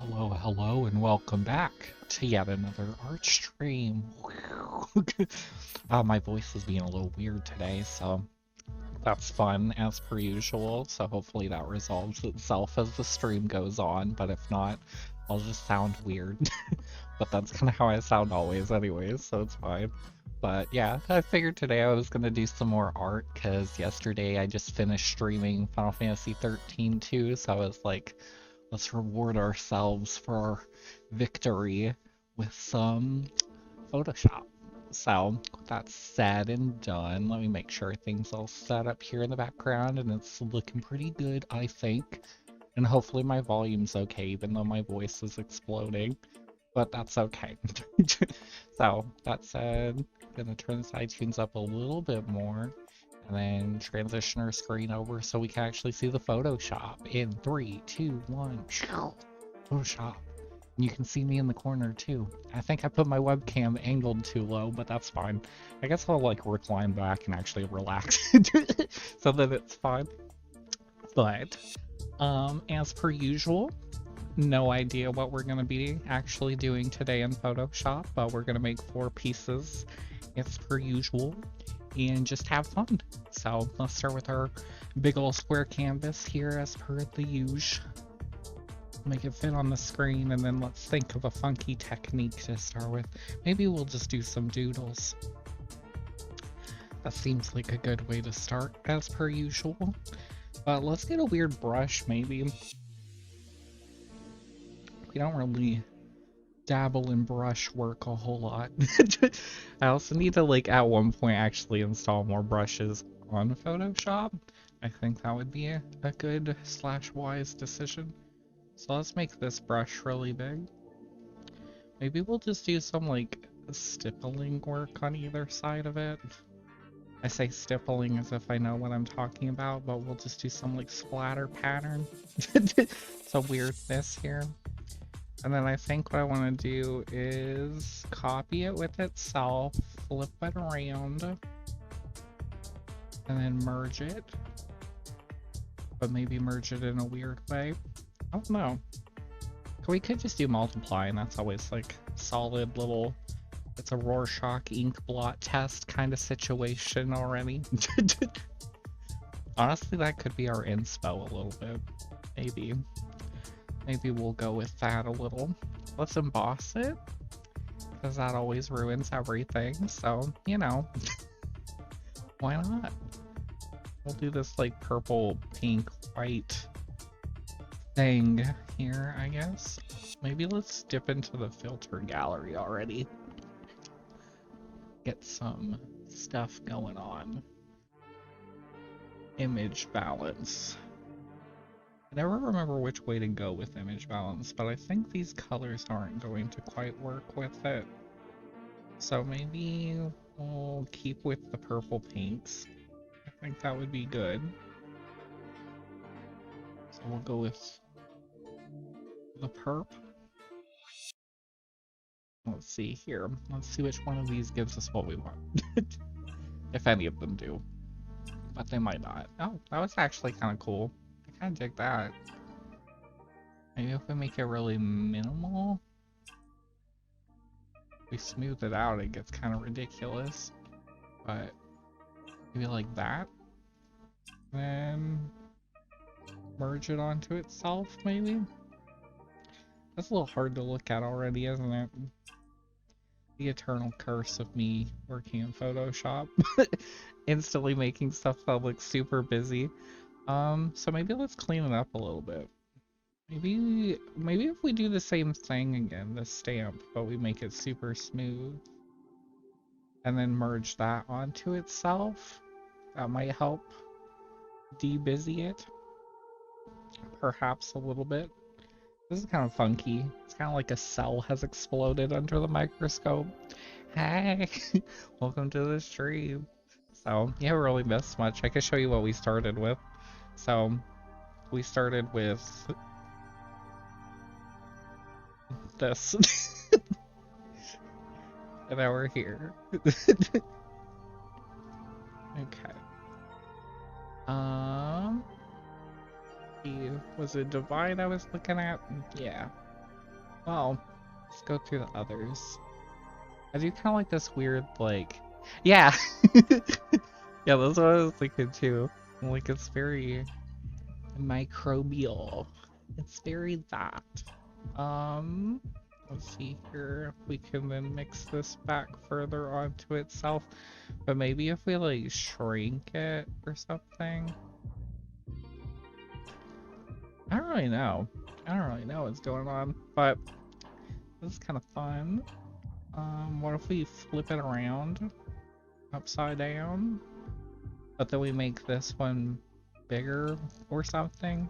Hello, and welcome back to yet another art stream. My voice is being a little weird today, so that's fun as per usual. So hopefully that resolves itself as the stream goes on, but if not, I'll just sound weird. But that's kind of how I sound always anyways, so it's fine. But yeah, I figured today I was gonna do some more art because yesterday I just finished streaming Final Fantasy 13 too, so I was like, let's reward ourselves for our victory with some Photoshop. So, with that said and done, let me make sure things all set up here in the background and it's looking pretty good, I think. And hopefully my volume's okay, even though my voice is exploding. But that's okay. So, that said, I'm gonna turn this iTunes up a little bit more and then transition our screen over so we can actually see the Photoshop in 3, 2, 1. Photoshop. And you can see me in the corner too. I think I put my webcam angled too low, but that's fine. I guess I'll like recline back and actually relax so that it's fine. But as per usual, no idea what we're going to be actually doing today in Photoshop, but we're going to make 4 pieces as per usual and just have fun. So let's start with our big old square canvas here as per the usual. Make it fit on the screen, and then let's think of a funky technique to start with. Maybe we'll just do some doodles. That seems like a good way to start as per usual. But let's get a weird brush maybe. We don't really dabble in brush work a whole lot. I also need to like at one point actually install more brushes on Photoshop. I think that would be a good / wise decision. So let's make this brush really big. Maybe we'll just do some like stippling work on either side of it. I say stippling as if I know what I'm talking about, but we'll just do some like splatter pattern. Some weirdness here. And then I think what I want to do is copy it with itself, flip it around, and then merge it. But maybe merge it in a weird way. I don't know. We could just do multiply, and that's always like solid little, it's a Rorschach ink blot test kind of situation already. Honestly, that could be our inspo a little bit. Maybe we'll go with that a little. Let's emboss it, because that always ruins everything, so, you know, why not? We'll do this like purple, pink, white thing here, I guess. Maybe let's dip into the filter gallery already. Get some stuff going on. Image balance. I never remember which way to go with image balance, but I think these colors aren't going to quite work with it. So maybe we'll keep with the purple pinks. I think that would be good. So we'll go with the perp. Let's see here. Let's see which one of these gives us what we want. If any of them do. But they might not. Oh, that was actually kind of cool. I kind of dig that. Maybe if we make it really minimal. If we smooth it out, it gets kind of ridiculous. But maybe like that. Then merge it onto itself, maybe? That's a little hard to look at already, isn't it? The eternal curse of me working in Photoshop. Instantly making stuff that looks super busy. So maybe let's clean it up a little bit. Maybe if we do the same thing again, the stamp, but we make it super smooth. And then merge that onto itself. That might help de-busy it. Perhaps a little bit. This is kind of funky. It's kind of like a cell has exploded under the microscope. Hey! Welcome to the stream. So, you haven't really missed much. I can show you what we started with. So, we started with this. And now we're here. Okay. Was it Divine I was looking at? Yeah. Well, let's go through the others. I do kind of like this weird, like, yeah, yeah, that's what I was thinking too. Like, it's very microbial. It's very that. Um, let's see here if we can then mix this back further onto itself. But maybe if we like shrink it or something. I don't really know. I don't really know what's going on, but this is kind of fun. What if we flip it around upside down, but then we make this one bigger or something,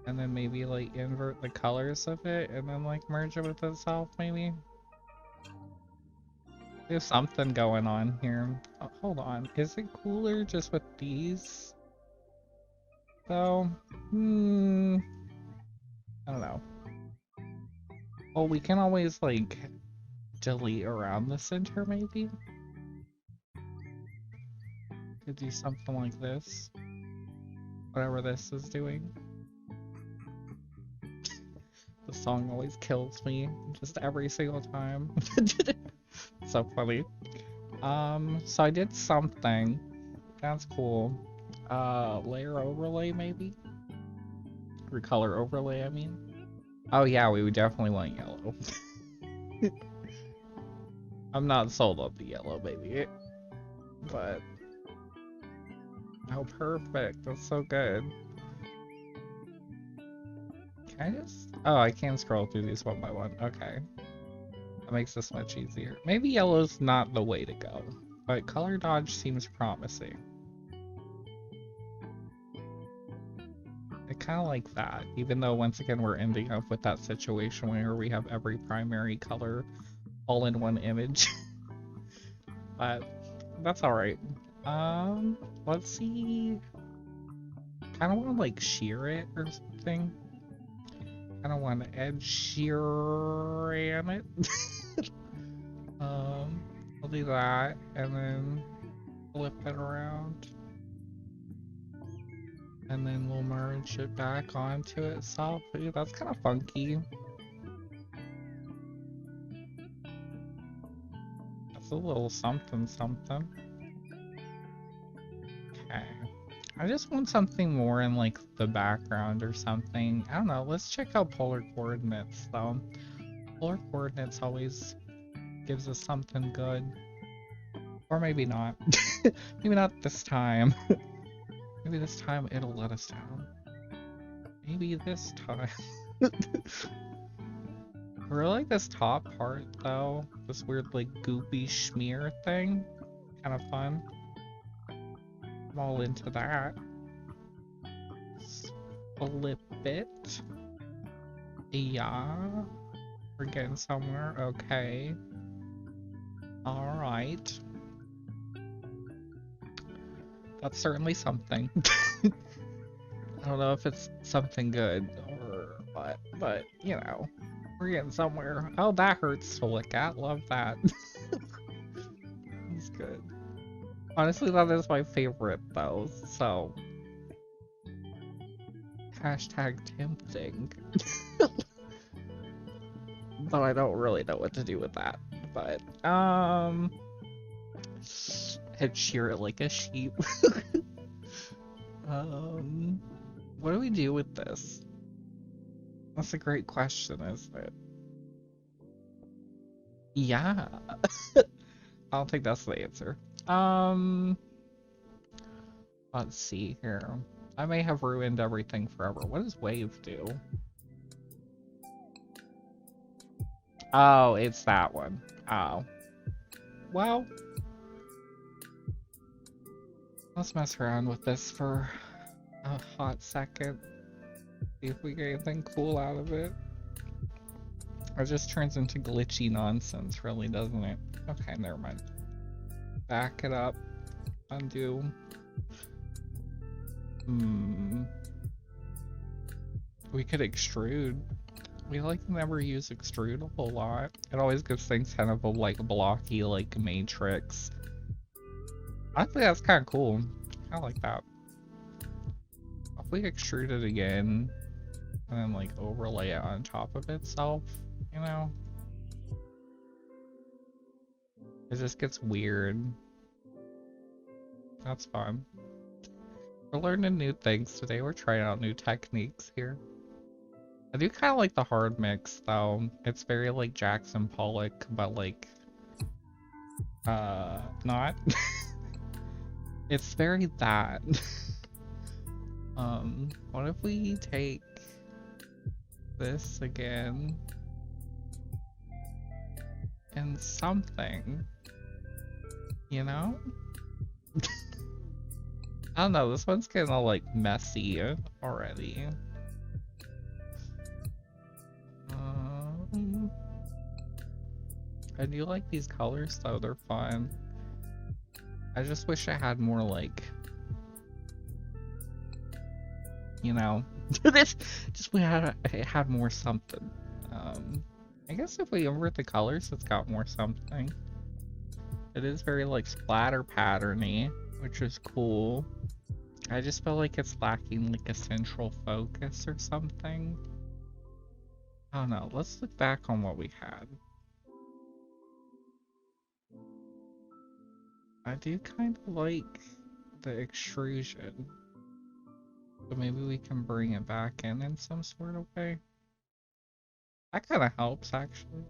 and then maybe like invert the colors of it and then like merge it with itself maybe? There's something going on here. Oh, hold on, is it cooler just with these though? I don't know. Well, we can always like delete around the center maybe? Could do something like this. Whatever this is doing. The song always kills me, just every single time. So funny. So I did something. That's cool. Layer overlay maybe? Or color overlay, I mean. Oh yeah, we would definitely want yellow. I'm not sold on the yellow, baby. But oh, perfect. That's so good. Can I just... Oh, I can scroll through these one by one. Okay. That makes this much easier. Maybe yellow's not the way to go, but color dodge seems promising. I kind of like that, even though once again we're ending up with that situation where we have every primary color all in one image. But that's alright. Let's see. Kind of want to like shear it or something. I don't want to Ed Sheeran it. I'll do that and then flip it around. And then we'll merge it back onto itself. Ooh, that's kind of funky. That's a little something something. Okay. I just want something more in like the background or something. I don't know. Let's check out polar coordinates though. Polar coordinates always gives us something good. Or maybe not. Maybe not this time. Maybe this time it'll let us down. Maybe this time. I really like this top part though. This weird like goopy schmear thing. Kind of fun. I'm all into that. Flip it. Yeah. We're getting somewhere. Okay. Alright. That's certainly something. I don't know if it's something good or what, but you know, we're getting somewhere. Oh, that hurts to look at. Love that. It's good. Honestly, that is my favorite though, so. Hashtag tempting. But I don't really know what to do with that. But, head shear it like a sheep. What do we do with this? That's a great question, isn't it? Yeah. I don't think that's the answer. Let's see here. I may have ruined everything forever. What does wave do? Oh, it's that one. Oh. Well. Let's mess around with this for a hot second. See if we get anything cool out of it. It just turns into glitchy nonsense, really, doesn't it? Okay, never mind. Back it up. Undo. We could extrude. We like never use extrude a whole lot. It always gives things kind of a like blocky like matrix. I think that's kind of cool. I like that. If we extrude it again, and then like overlay it on top of itself, you know? It just gets weird. That's fun. We're learning new things today. We're trying out new techniques here. I do kind of like the hard mix though. It's very like Jackson Pollock, but like, not. It's very that. What if we take this again and something, you know? I don't know, this one's getting all like messy already. I do like these colors though, they're fun. I just wish I had more like, you know, this just we had more something. I guess if we invert the colors, it's got more something. It is very like splatter patterny, which is cool. I just feel like it's lacking like a central focus or something. I don't know. Let's look back on what we had. I do kind of like the extrusion. So maybe we can bring it back in some sort of way. That kind of helps actually.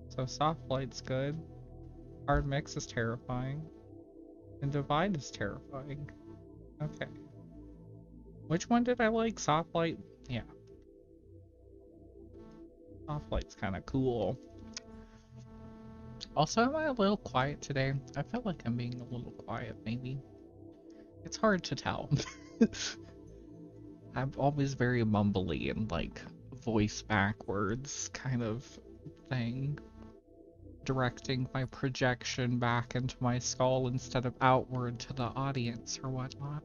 So soft light's good. Hard mix is terrifying. And divide is terrifying. Okay. Which one did I like? Soft light? Yeah. Soft light's kind of cool. Also, am I a little quiet today? I feel like I'm being a little quiet, maybe. It's hard to tell. I'm always very mumbly and like voice backwards kind of thing. Directing my projection back into my skull instead of outward to the audience or whatnot.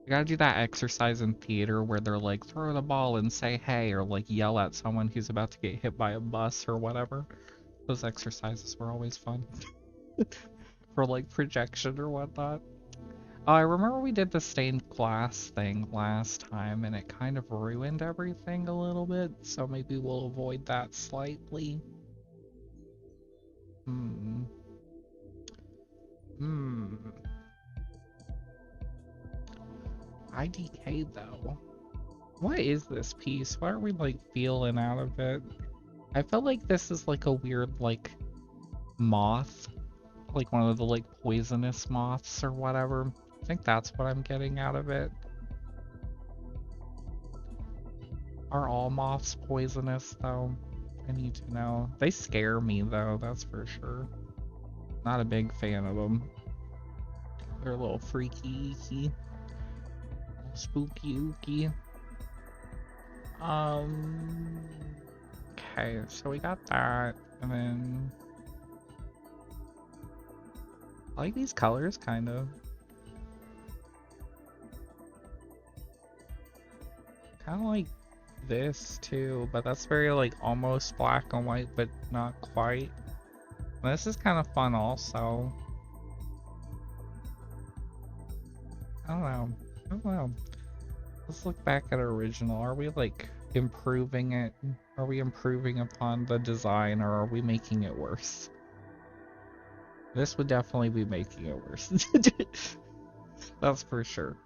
I gotta do that exercise in theater where they're like, throw the ball and say hey, or like yell at someone who's about to get hit by a bus or whatever. Those exercises were always fun. For like projection or whatnot. Oh, I remember we did the stained glass thing last time and it kind of ruined everything a little bit, so maybe we'll avoid that slightly. IDK though. What is this piece? Why are we like feeling out of it? I feel like this is like a weird like moth. Like one of the like poisonous moths or whatever. I think that's what I'm getting out of it. Are all moths poisonous though? I need to know. They scare me though, that's for sure. Not a big fan of them. They're a little freaky, spooky ooky. Okay, so we got that, and then I like these colors kind of. Kind of like this too, but that's very like almost black and white, but not quite. And this is kind of fun also. I don't know. Let's look back at our original. Are we like improving it? Are we improving upon the design, or are we making it worse? This would definitely be making it worse. That's for sure.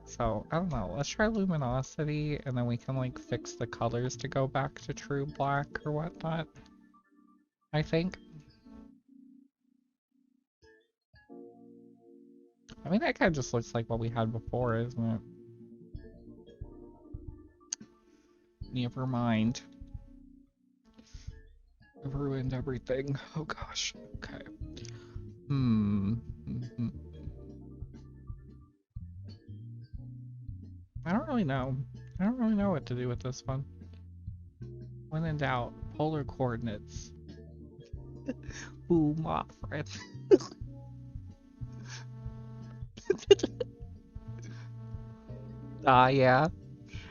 So, I don't know, let's try luminosity, and then we can like fix the colors to go back to true black or whatnot. I think. I mean, that kind of just looks like what we had before, isn't it? Never mind. I've ruined everything. Oh gosh. Okay. I don't really know. I don't really know what to do with this one. When in doubt, polar coordinates. Ooh, my friend. Yeah.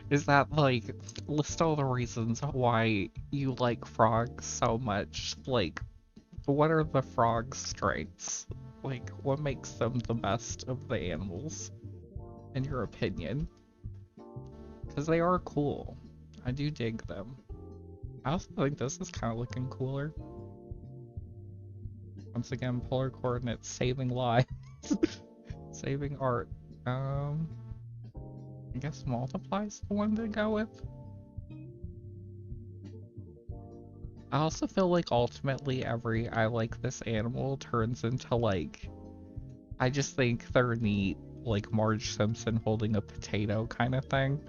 Is that like, list all the reasons why you like frogs so much? Like, what are the frogs' strengths? Like, what makes them the best of the animals, in your opinion? Because they are cool. I do dig them. I also think this is kind of looking cooler. Once again, polar coordinates, saving lives. Saving art. I guess multiply's the one to go with. I also feel like ultimately every I like this animal turns into like, I just think they're neat, like Marge Simpson holding a potato kind of thing.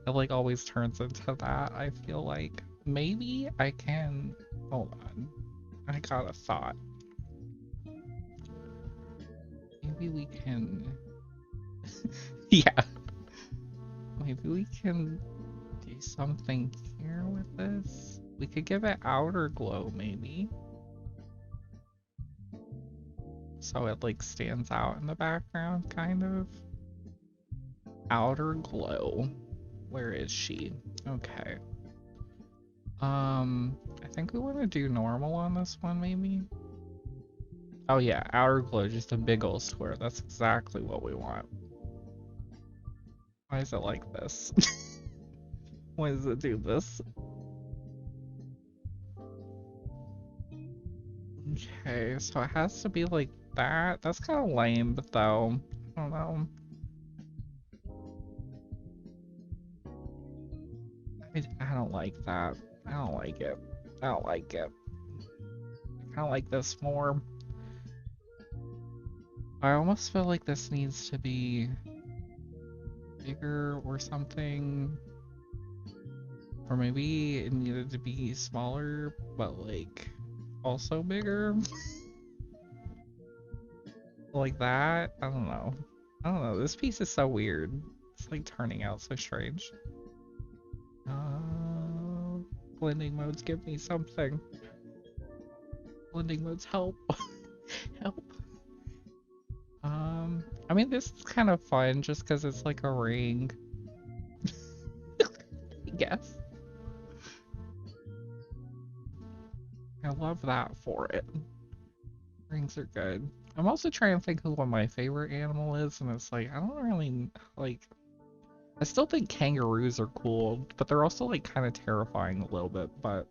It like always turns into that, I feel like. Maybe I can, hold on, I got a thought. Maybe we can, yeah, maybe we can do something here with this. We could give it outer glow, maybe. So it like stands out in the background, kind of. Outer glow. Where is she? Okay. I think we want to do normal on this one, maybe. Oh yeah, outer glow, just a big old square. That's exactly what we want. Why is it like this? Why does it do this? Okay, so it has to be like that. That's kind of lame, but though, I don't know. I don't like that. I don't like it. I don't like it. I kind of like this more. I almost feel like this needs to be bigger or something. Or maybe it needed to be smaller, but like also bigger. Like that. I don't know. I don't know. This piece is so weird. It's like turning out so strange. Blending modes, give me something. Blending modes, help. Help. I mean, this is kind of fun just because it's like a ring. I guess. I love that for it. Rings are good. I'm also trying to think who what my favorite animal is, and it's like, I don't really, like, I still think kangaroos are cool, but they're also like kind of terrifying a little bit, but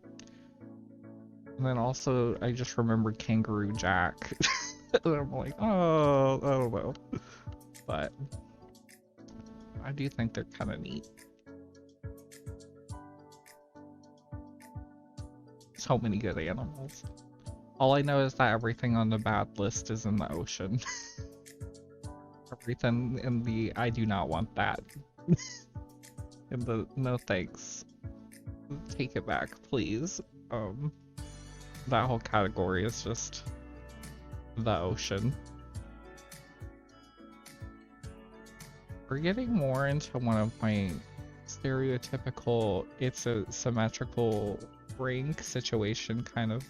and then also I just remembered Kangaroo Jack. And I'm like, oh, I don't know. But I do think they're kind of neat. So many good animals. All I know is that everything on the bad list is in the ocean. Everything in the I do not want that. In the no thanks. Take it back, please. That whole category is just the ocean. We're getting more into one of my stereotypical it's a symmetrical ring situation kind of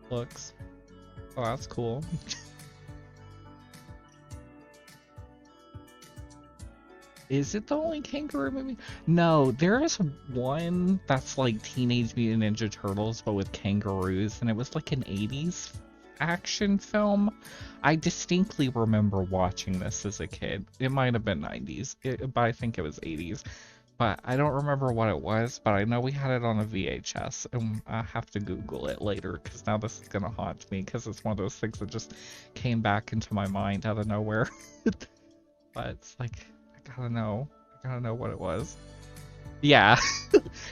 looks. Oh, that's cool. Is it the only kangaroo movie? No, there is one that's like Teenage Mutant Ninja Turtles, but with kangaroos, and it was like an 80s action film. I distinctly remember watching this as a kid. It might have been 90s, but I think it was 80s. But I don't remember what it was, but I know we had it on a VHS, and I have to Google it later, because now this is gonna haunt me, because it's one of those things that just came back into my mind out of nowhere. But it's like, I gotta know what it was. Yeah,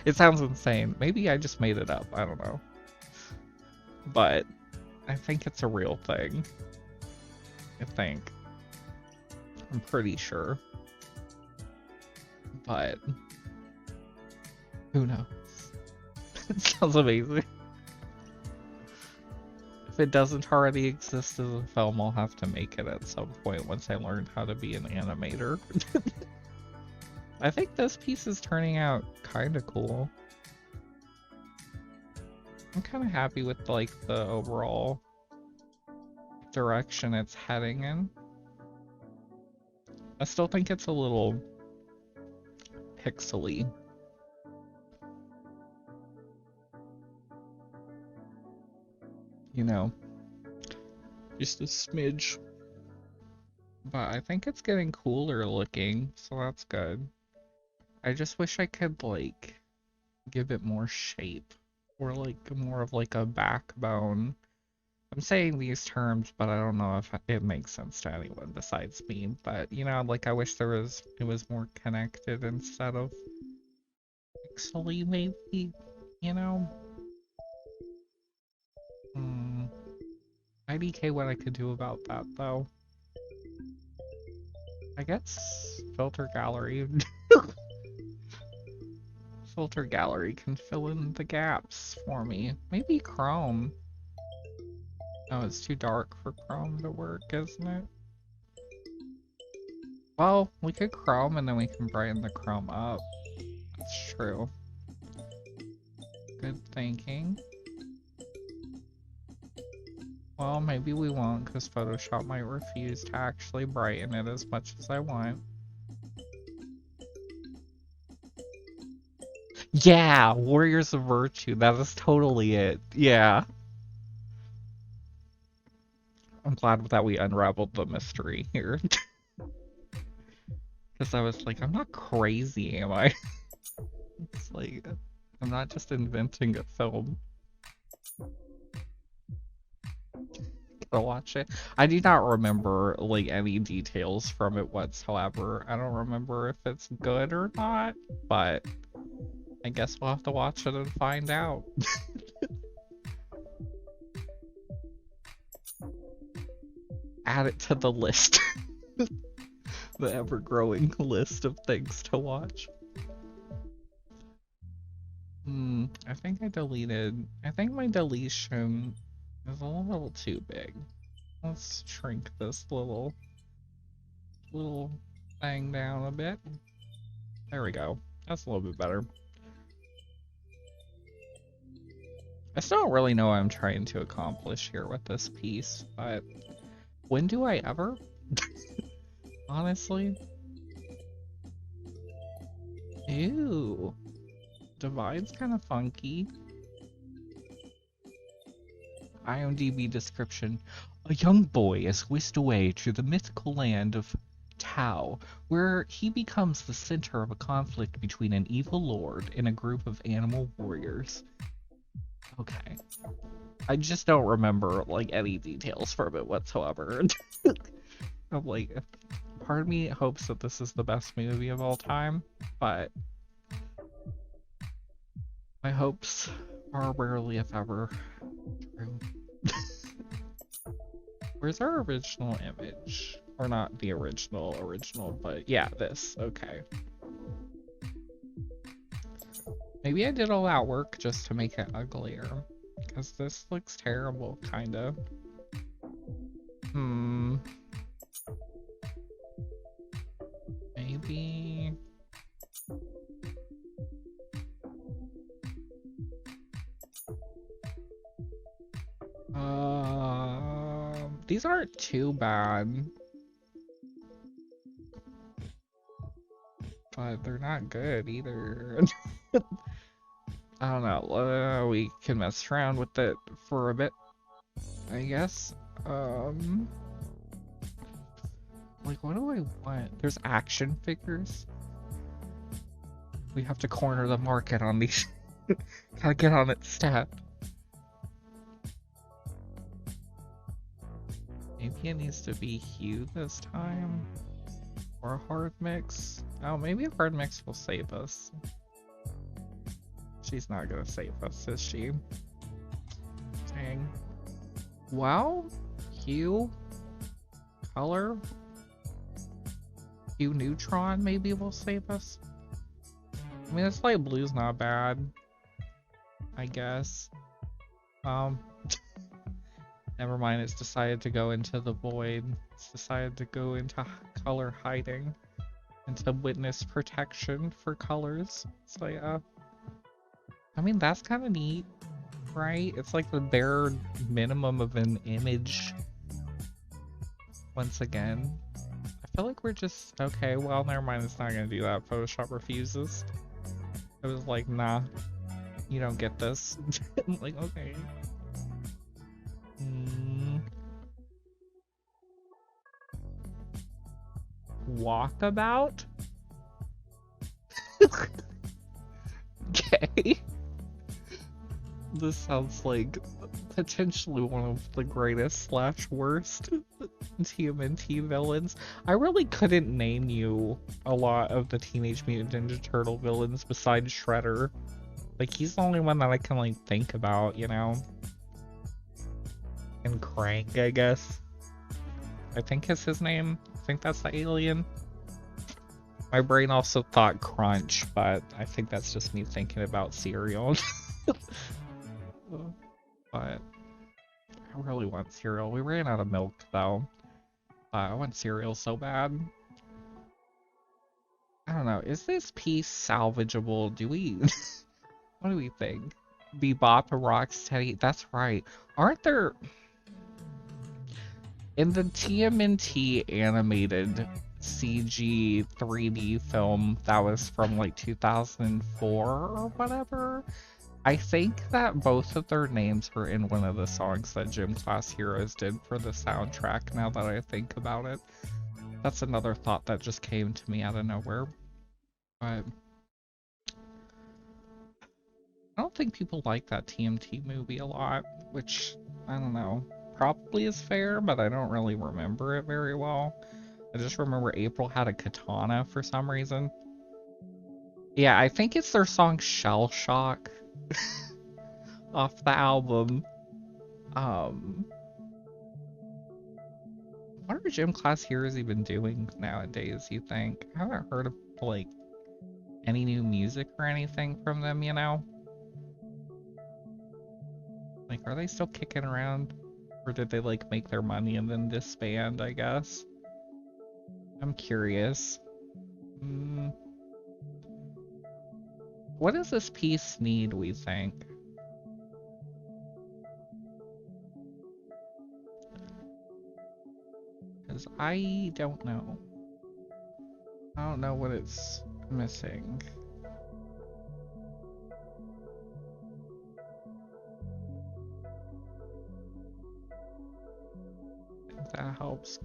it sounds insane. Maybe I just made it up, I don't know. But I think it's a real thing. I think. I'm pretty sure. But who knows? It sounds amazing. If it doesn't already exist as a film, I'll have to make it at some point once I learn how to be an animator. I think this piece is turning out kind of cool. I'm kind of happy with like the overall direction it's heading in. I still think it's a little pixely. You know, just a smidge. But I think it's getting cooler looking, so that's good. I just wish I could like give it more shape, or like more of like a backbone. I'm saying these terms, but I don't know if it makes sense to anyone besides me. But you know, like I wish it was more connected instead of pixely, maybe. You know. IDK what I could do about that though. I guess filter gallery. Filter gallery can fill in the gaps for me. Maybe Chrome. Oh, it's too dark for Chrome to work, isn't it? Well, we could Chrome and then we can brighten the Chrome up. That's true. Good thinking. Well, maybe we won't because Photoshop might refuse to actually brighten it as much as I want. Yeah, Warriors of Virtue. That is totally it. Yeah. I'm glad that we unraveled the mystery here. Because I was like, I'm not crazy, am I? It's like, I'm not just inventing a film. Gotta watch it. I do not remember, like, any details from it whatsoever. I don't remember if it's good or not, but I guess we'll have to watch it and find out. Add it to the list. The ever-growing list of things to watch. I think I think my deletion is a little too big. Let's shrink this little thing down a bit. There we go. That's a little bit better. I still don't really know what I'm trying to accomplish here with this piece, but when do I ever? Honestly. Ew. Divide's kind of funky. IMDb description. A young boy is whisked away to the mythical land of Tao, where he becomes the center of a conflict between an evil lord and a group of animal warriors. Okay. I just don't remember, like, any details from it whatsoever. I'm like, part of me hopes that this is the best movie of all time, but my hopes are rarely, if ever, true. Where's our original image? Or not the original, but yeah, this. Okay. Maybe I did all that work just to make it uglier, because this looks terrible, kinda. Maybe... these aren't too bad. But they're not good either. I don't know. We can mess around with it for a bit, I guess. Like, what do I want? There's action figures. We have to corner the market on these. Gotta get on it stat. Maybe it needs to be hue this time. Or a hard mix. Oh, maybe a hard mix will save us. She's not gonna save us, is she? Dang. Well, hue, color, hue neutron maybe will save us. I mean, this light blue's not bad, I guess. Never mind, it's decided to go into the void. It's decided to go into color hiding. Into witness protection for colors. So yeah. I mean, that's kind of neat, right? It's like the bare minimum of an image. Once again. I feel like we're just... Okay, well, never mind, it's not gonna do that. Photoshop refuses. It was like, nah. You don't get this. I'm like, okay. Walkabout? Okay. Okay. This sounds like potentially one of the greatest slash worst TMNT villains. I really couldn't name you a lot of the Teenage Mutant Ninja Turtle villains besides Shredder. Like, he's the only one that I can, like, think about, you know? And Crank, I guess. I think is his name. I think that's the alien. My brain also thought Crunch, but I think that's just me thinking about cereal. But I really want cereal. We ran out of milk, though. I want cereal so bad. I don't know. Is this piece salvageable? Do we... What do we think? Bebop and Rocksteady? That's right. Aren't there... In the TMNT animated CG 3D film that was from like 2004 or whatever, I think that both of their names were in one of the songs that Gym Class Heroes did for the soundtrack, now that I think about it. That's another thought that just came to me out of nowhere. But I don't think people like that TMT movie a lot, which, I don't know, probably is fair, but I don't really remember it very well. I just remember April had a katana for some reason. Yeah, I think it's their song Shell Shock off the album. What are Gym Class Heroes even doing nowadays, you think? I haven't heard of, like, any new music or anything from them, you know? Like, are they still kicking around? Or did they, like, make their money and then disband, I guess? I'm curious. What does this piece need, we think? Because I don't know. I don't know what it's missing. If that helps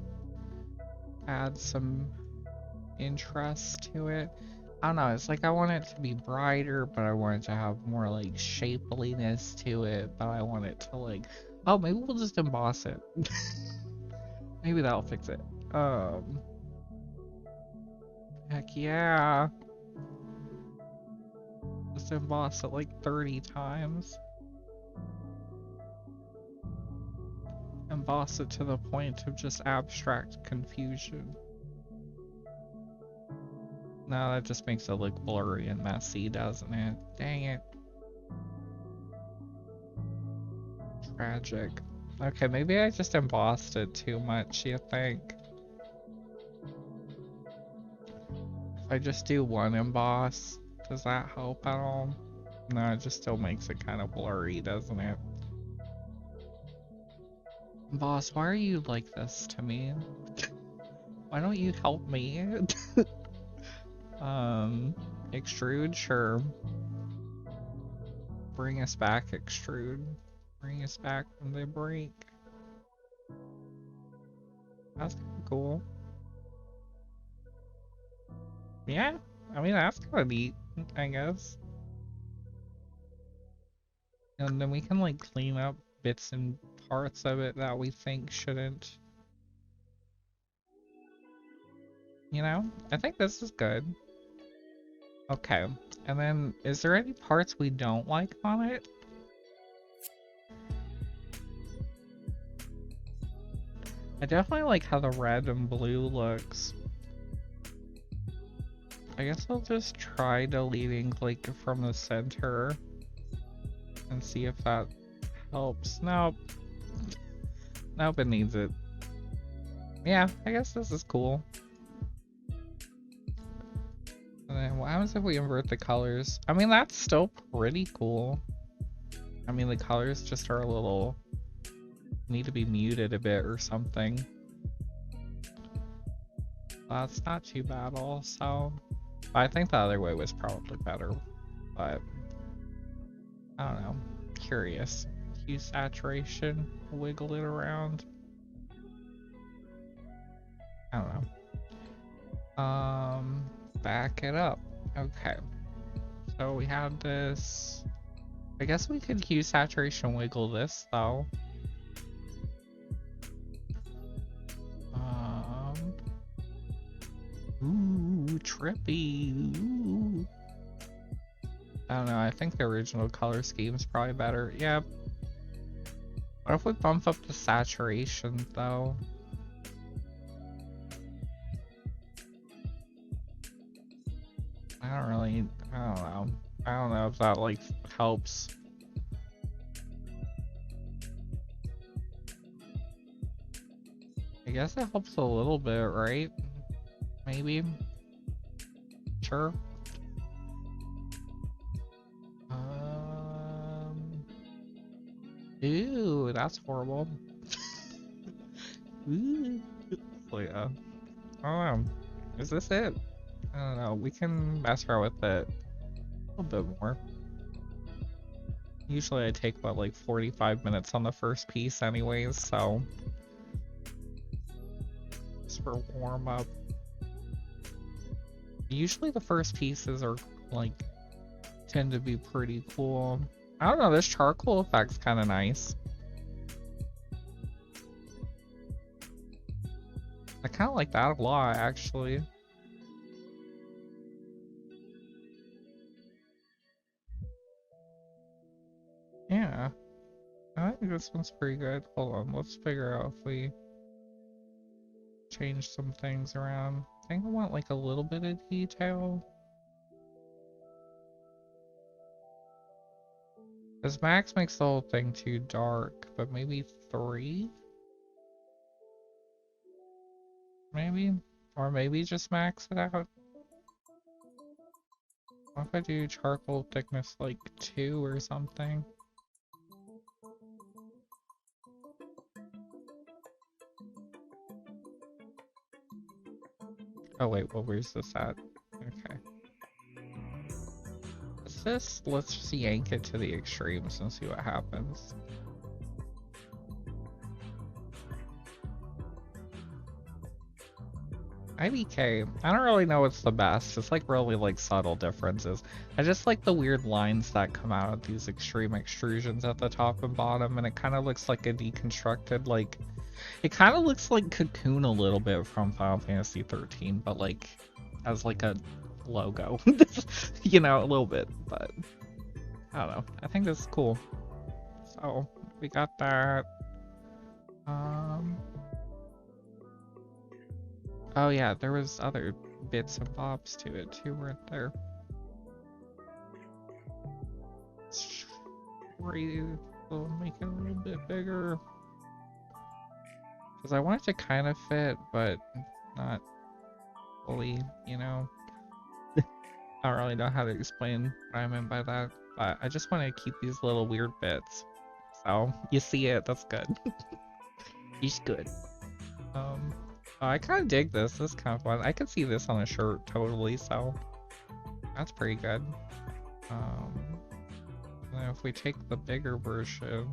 add some interest to it. I don't know, it's like I want it to be brighter, but I want it to have more like shapeliness to it, but I want it to like, oh, maybe we'll just emboss it. Maybe that'll fix it. Heck yeah. Just emboss it like 30 times. Emboss it to the point of just abstract confusion. No, that just makes it look blurry and messy, doesn't it? Dang it. Tragic. Okay, maybe I just embossed it too much, you think? If I just do one emboss, does that help at all? No, it just still makes it kind of blurry, doesn't it? Boss, why are you like this to me? Why don't you help me? Extrude, sure. Bring us back, extrude. Bring us back from the break. That's kind of cool. Yeah, I mean, that's kind of neat, I guess. And then we can, like, clean up bits and parts of it that we think shouldn't. You know? I think this is good. Okay. And then, is there any parts we don't like on it? I definitely like how the red and blue looks. I guess I'll just try deleting, like, from the center and see if that helps. Nope. Nope, it needs it. Yeah, I guess this is cool. And then what happens if we invert the colors? I mean, that's still pretty cool. I mean, the colors just are a little... need to be muted a bit or something. That's not too bad also. I think the other way was probably better, but I don't know. Curious. Use saturation, wiggle it around. I don't know. Back it up. Okay. So we had this. I guess we could hue saturation wiggle this though. Ooh, trippy. Ooh. I don't know, I think the original color scheme is probably better. Yep. What if we bump up the saturation though? I don't know. I don't know if that like helps. I guess it helps a little bit, right? Maybe. Sure. Ew, that's horrible. Ooh. So yeah. I don't know. Is this it? I don't know. We can mess around with it a little bit more. Usually I take about like 45 minutes on the first piece anyways, so just for warm up. Usually the first pieces are like tend to be pretty cool. I don't know, this charcoal effect's kind of nice. I kind of like that a lot, actually. Yeah, I think this one's pretty good. Hold on, let's figure out if we change some things around. I think I want like a little bit of detail. Because Max makes the whole thing too dark, but maybe 3? Maybe? Or maybe just max it out? What if I do charcoal thickness like 2 or something? Oh wait, well where's this at? Okay. Let's just yank it to the extremes and see what happens. IBK, I don't really know what's the best. It's like really like subtle differences. I just like the weird lines that come out of these extreme extrusions at the top and bottom, and it kind of looks like a deconstructed, like, it kind of looks like Cocoon a little bit from Final Fantasy 13, but like as like a logo, you know, a little bit, but I don't know. I think this is cool. So we got that. Oh yeah, there was other bits and bobs to it too, weren't there? We'll make it a little bit bigger. Because I want it to kind of fit, but not fully, you know? I don't really know how to explain what I meant by that, but I just want to keep these little weird bits. So, you see it, that's good. He's good. I kind of dig this. This is kind of fun. I could see this on a shirt totally, so that's pretty good. Now if we take the bigger version,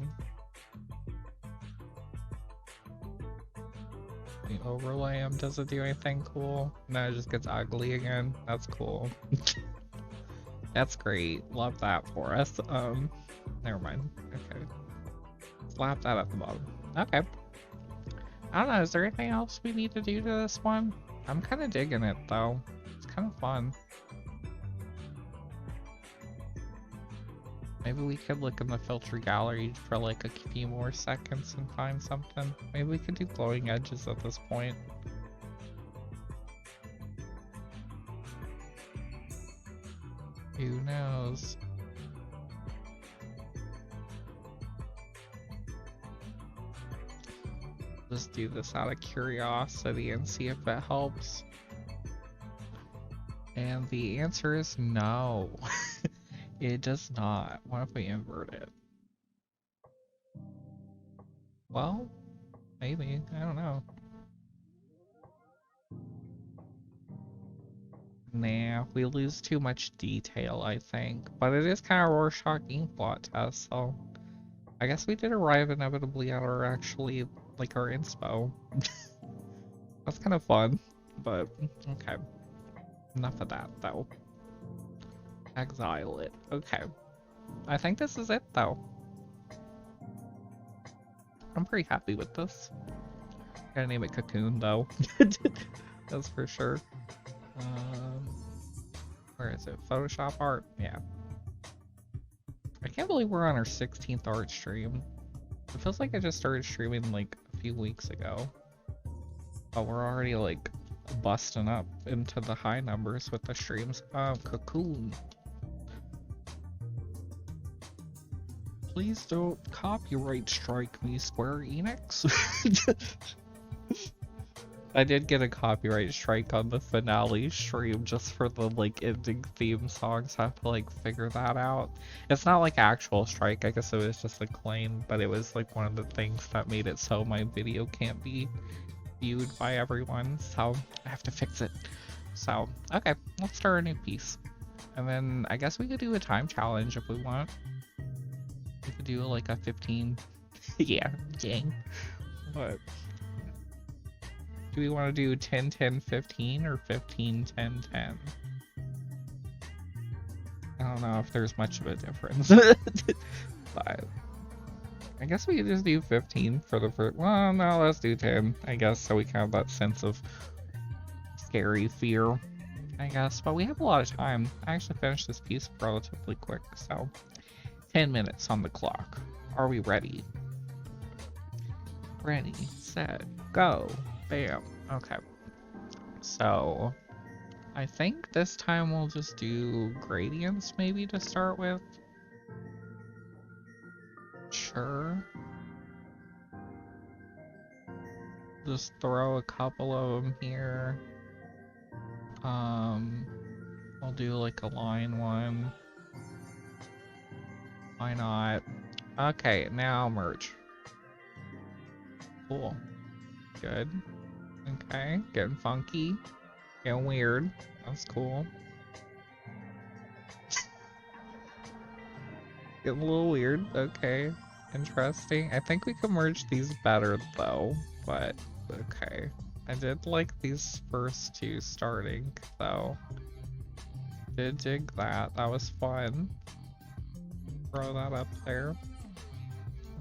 we overlay them. Does it do anything cool? No, it just gets ugly again. That's cool. That's great. Love that for us. Never mind. Okay. Slap that at the bottom. Okay. I don't know, is there anything else we need to do to this one? I'm kind of digging it, though. It's kind of fun. Maybe we could look in the filter gallery for like a few more seconds and find something. Maybe we could do glowing edges at this point. Who knows? Just do this out of curiosity and see if it helps. And the answer is no. It does not. What if we invert it? Well, maybe. I don't know. Nah, we lose too much detail, I think. But it is kind of Rorschach ink blot test, so I guess we did arrive inevitably at our actually, like, our inspo. That's kind of fun, but okay. Enough of that, though. Exile it. Okay. I think this is it though. I'm pretty happy with this. Gotta name it Cocoon though. That's for sure. Where is it? Photoshop art? Yeah. I can't believe we're on our 16th art stream. It feels like I just started streaming like a few weeks ago. But we're already like busting up into the high numbers with the streams. Cocoon. Please don't copyright strike me, Square Enix. I did get a copyright strike on the finale stream just for the like ending theme song, so I have to like figure that out. It's not like actual strike, I guess it was just a claim, but it was like one of the things that made it so my video can't be viewed by everyone, so I have to fix it. So, okay, let's start a new piece. And then I guess we could do a time challenge if we want. We could do like a 15, yeah, dang. But do we want to do 10, 10, 15 or 15, 10, 10? I don't know if there's much of a difference. But I guess we could just do 15 for the first. Well, no, let's do 10, I guess, so we can have that sense of scary fear, I guess. But we have a lot of time. I actually finished this piece relatively quick, so 10 minutes on the clock. Are we ready? Ready, set, go. Bam. Okay. So I think this time we'll just do gradients maybe to start with. Sure. Just throw a couple of them here. I'll do like a line one. Why not? Okay, now merge. Cool. Good. Okay, getting funky. Getting weird. That's cool. Getting a little weird. Okay. Interesting. I think we can merge these better though, but okay. I did like these first two starting though. Did dig that. That was fun. Throw that up there.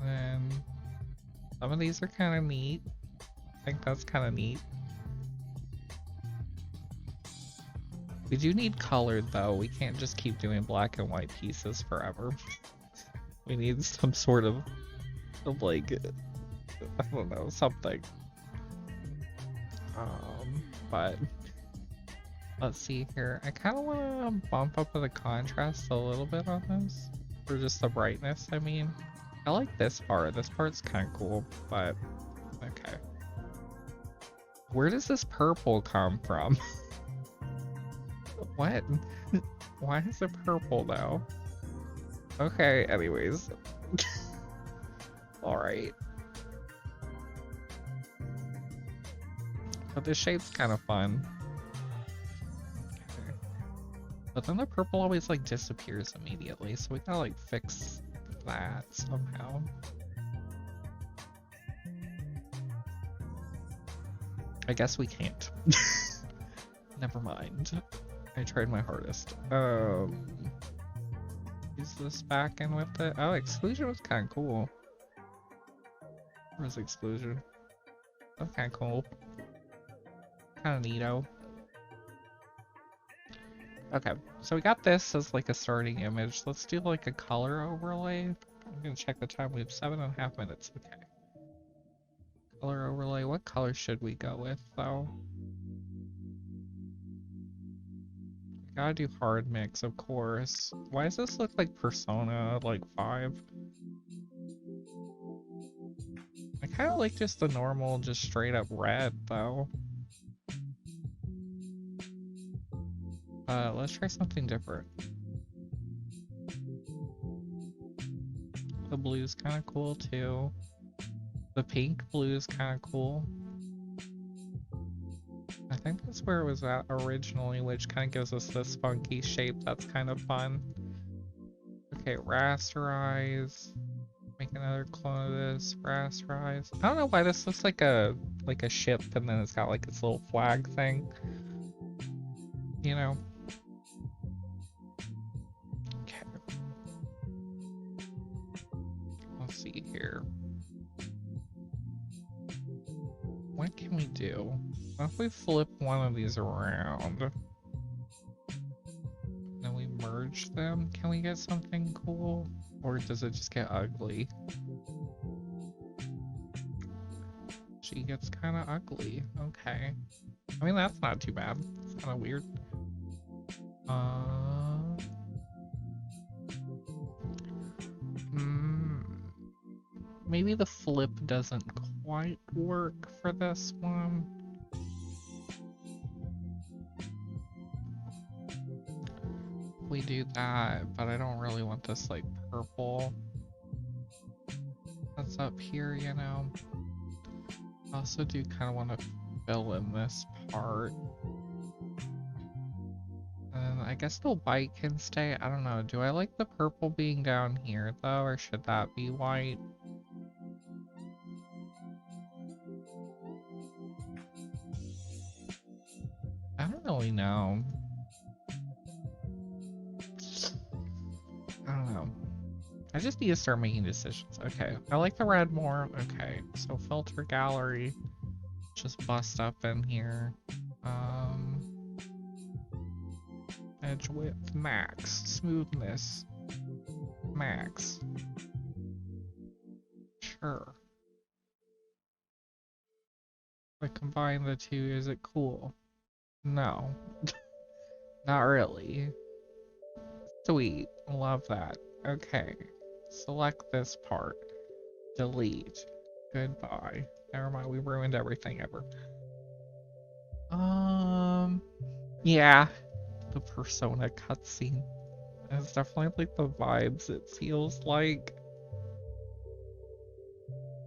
And some of these are kind of neat. I think that's kind of neat. We do need colored though. We can't just keep doing black and white pieces forever. We need some sort of like, I don't know, something. But let's see here. I kind of want to bump up the contrast a little bit on this, or just the brightness. I mean, I like this part. This part's kind of cool, but okay. Where does this purple come from? What? Why is it purple now? Okay, anyways. Alright. But this shape's kind of fun. Okay. But then the purple always like disappears immediately, so we gotta like fix that somehow. I guess we can't. Never mind. I tried my hardest. Use this back in with it. Oh, exclusion was kind of cool. Where's exclusion? That's kind of cool. Kind of neato. Okay, so we got this as like a starting image. Let's do like a color overlay. I'm gonna check the time. We have 7.5 minutes. Okay. Color overlay. What color should we go with though? Gotta do hard mix, of course. Why does this look like Persona, like 5? I kind of like just the normal, just straight up red, though. Let's try something different. The blue's kind of cool, too. The pink blue is kind of cool. I think that's where it was at originally, which kind of gives us this funky shape that's kind of fun. Okay, rasterize. Make another clone of this. Rasterize. I don't know why this looks like a ship, and then it's got like its little flag thing. You know. Let's see here. What can we do? What if we flip one of these around? Then we merge them? Can we get something cool? Or does it just get ugly? She gets kind of ugly. Okay. I mean, that's not too bad. It's kind of weird. Maybe the flip doesn't quite work for this one. We do that, but I don't really want this like purple that's up here, you know. I also do kind of want to fill in this part. And I guess the white can stay. I don't know. Do I like the purple being down here though, or should that be white? I don't really know. I don't know. I just need to start making decisions. Okay, I like the red more. Okay, so filter gallery. Just bust up in here. Edge width max. Smoothness max. Sure. If I combine the two, is it cool? No. Not really. Sweet. Love that. Okay. Select this part. Delete. Goodbye. Never mind, we ruined everything ever. Yeah. The Persona cutscene. It's definitely like the vibes it feels like.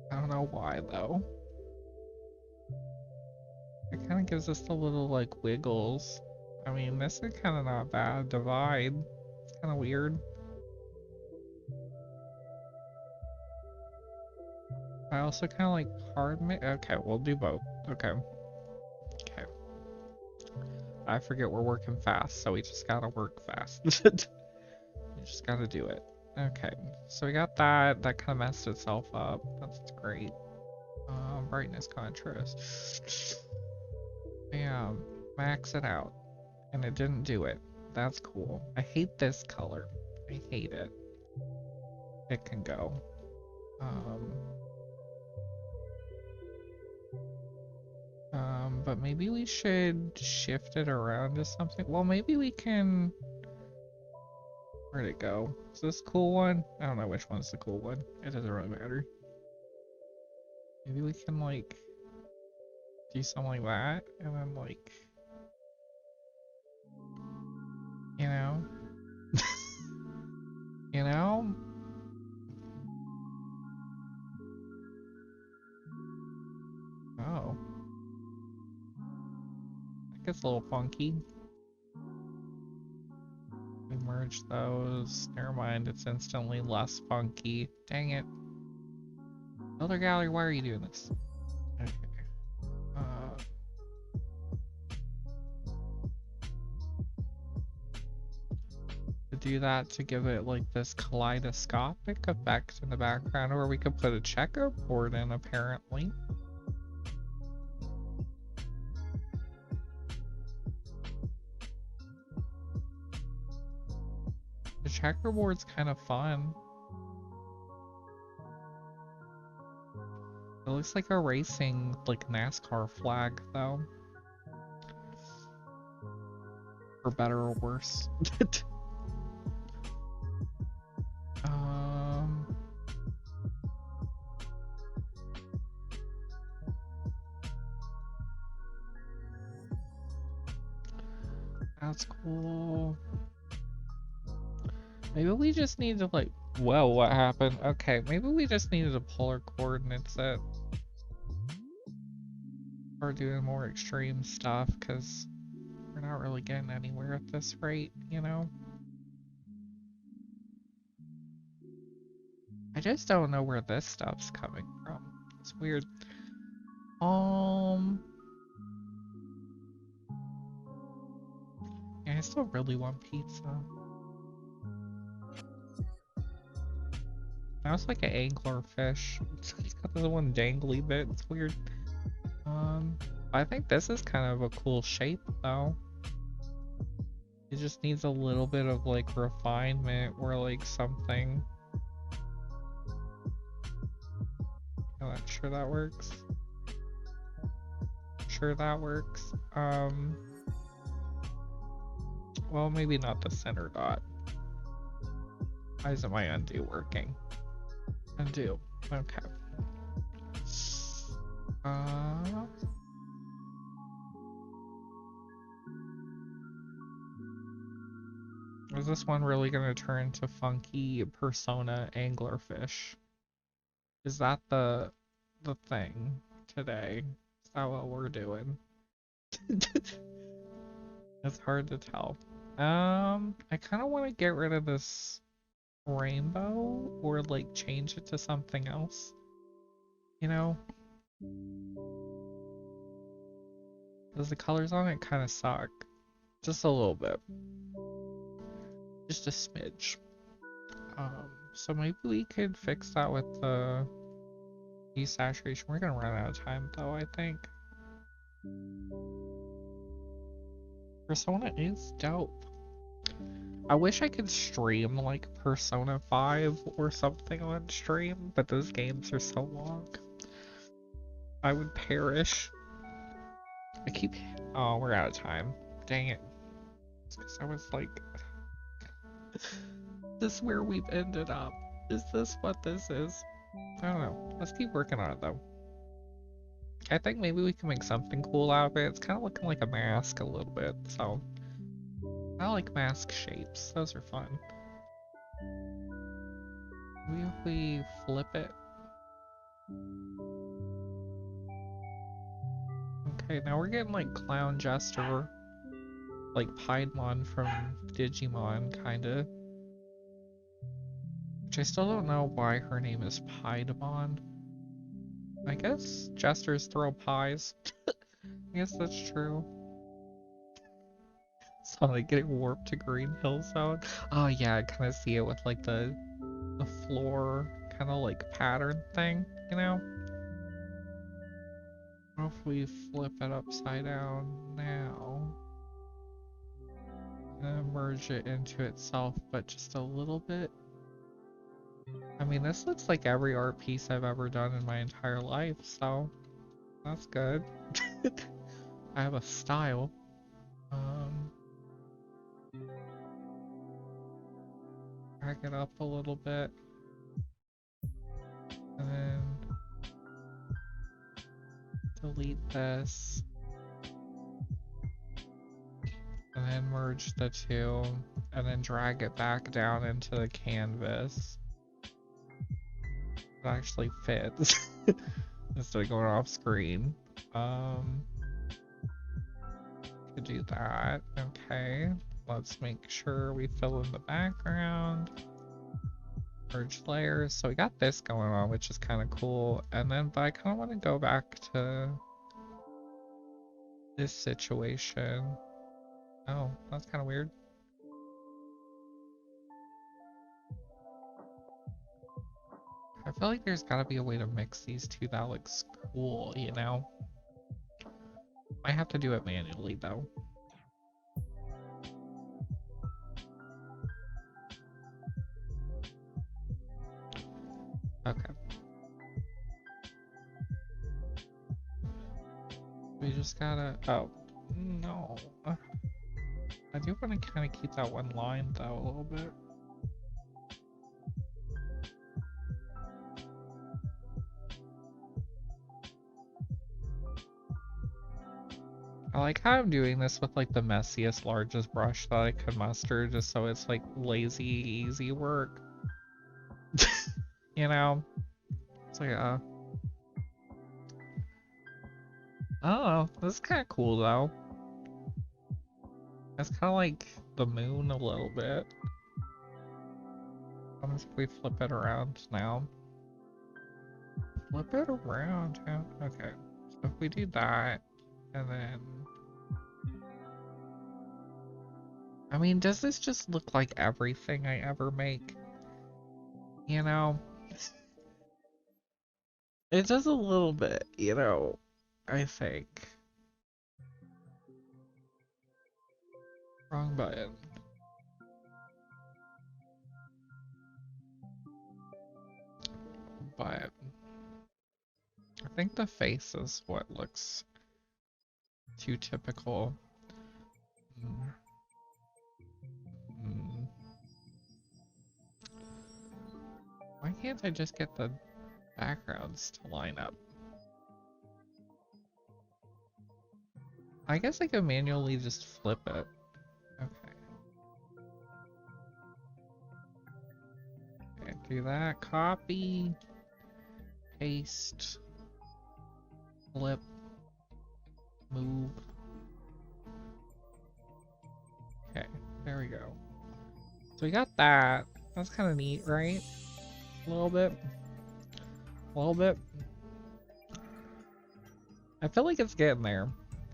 I don't know why though. It kind of gives us the little like wiggles. I mean, this is kind of not bad. Divide. It's kind of weird. I also kind of like hard mix. Okay, we'll do both. Okay. Okay. I forget we're working fast, so we just gotta work fast. We just gotta do it. Okay, so we got that. That kind of messed itself up. That's great. Brightness contrast. Bam. Max it out. And it didn't do it. That's cool. I hate this color. I hate it. It can go. But maybe we should shift it around to something. Well, maybe we can... Where'd it go? Is this cool one? I don't know which one's the cool one. It doesn't really matter. Maybe we can, like, do something like that, and then, like... You know? You know? Oh. That gets a little funky. We merge those. Never mind, it's instantly less funky. Dang it. Elder Gallery, why are you doing this? Okay. To do that to give it like this kaleidoscopic effect in the background, or we could put a checkerboard in apparently. The checkerboard's kind of fun. It looks like a racing, like NASCAR flag, though. For better or worse. That's cool. Maybe we just need to like, whoa, what happened? Okay, maybe we just needed a polar coordinate set. Or doing more extreme stuff, because we're not really getting anywhere at this rate, you know? I just don't know where this stuff's coming from. It's weird. Yeah, I still really want pizza. Now it's like an angler fish. It's got this one dangly bit. It's weird. I think this is kind of a cool shape though. It just needs a little bit of like refinement or like something. I'm not sure that works. Sure that works. Well, maybe not the center dot. Why isn't my undo working? Undo. Okay. Is this one really gonna turn to funky persona anglerfish? Is that the thing today? Is that what we're doing? It's hard to tell. I kind of want to get rid of this rainbow or like change it to something else. You know? Because the colors on it kind of suck. Just a little bit. Just a smidge. So maybe we could fix that with the desaturation. We're gonna run out of time though, I think. Persona is dope. I wish I could stream like Persona 5 or something on stream, but those games are so long. I would perish. Oh, we're out of time. Dang it. It's because I was like... This is where we've ended up. Is this what this is? I don't know. Let's keep working on it though. I think maybe we can make something cool out of it. It's kind of looking like a mask a little bit, so... I like mask shapes. Those are fun. Maybe if we flip it. Okay, now we're getting like Clown Jester. Like Piedmon from Digimon, kinda. Which I still don't know why her name is Piedmon. I guess Jesters throw pies. I guess that's true. Sonic getting warped to Green Hill Zone. Oh yeah, I kind of see it with like the floor kind of like pattern thing, you know? What if we flip it upside down now? And merge it into itself, but just a little bit. I mean, this looks like every art piece I've ever done in my entire life, so that's good. I have a style. Drag it up a little bit. And then delete this. And then merge the two. And then drag it back down into the canvas. It actually fits. Instead of going off screen. Could do that. Okay. Let's make sure we fill in the background. Merge layers. So we got this going on, which is kind of cool. And then, but I kind of want to go back to this situation. Oh, that's kind of weird. I feel like there's gotta be a way to mix these two that looks cool, you know? I have to do it manually though. Okay. We just gotta... Oh, no. I do want to kind of keep that one line though a little bit. I like how I'm doing this with like the messiest, largest brush that I could muster, just so it's like lazy, easy work. You know? It's like, I don't know. This is kind of cool though. It's kind of like the moon a little bit. What if we flip it around now? Flip it around, yeah. Okay. So if we do that, and then... I mean, does this just look like everything I ever make? You know? It does a little bit, you know, I think. Wrong button. But I think the face is what looks too typical. Mm. Mm. Why can't I just get the backgrounds to line up? I guess I could manually just flip it. Okay. Okay, do that. Copy. Paste. Flip. Move. Okay, there we go. So we got that. That's kind of neat, right? A little bit. A little bit. I feel like it's getting there,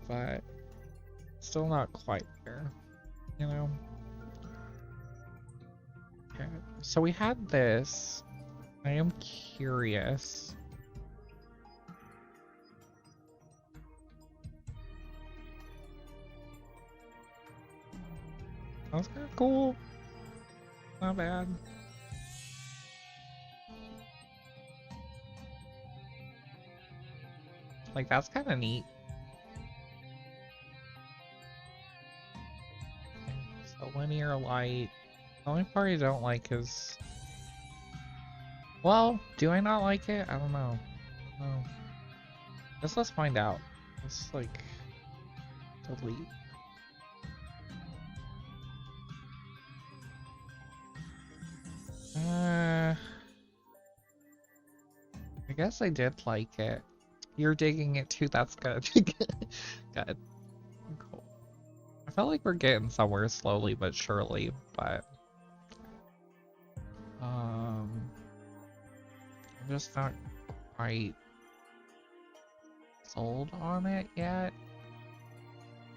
but still not quite there, you know? Okay, so we had this. I am curious. That was kind of cool. Not bad. Like, that's kind of neat. So linear light. The only part I don't like is... Well, do I not like it? I don't know. Oh. Let's find out. Let's, like, delete. I guess I did like it. You're digging it too, that's good. Good. Cool. I felt like we're getting somewhere slowly but surely, but I'm just not quite sold on it yet.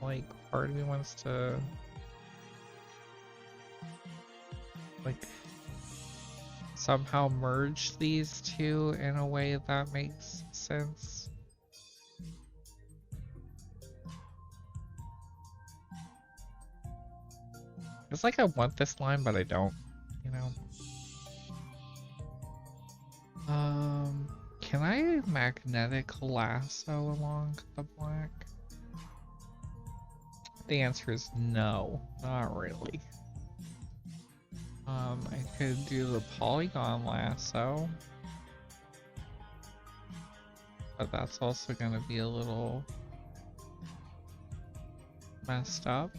Like, part of me wants to like somehow merge these two in a way that makes sense. It's like I want this line, but I don't, you know? Can I magnetic lasso along the black? The answer is no, not really. I could do the polygon lasso, but that's also gonna be a little messed up.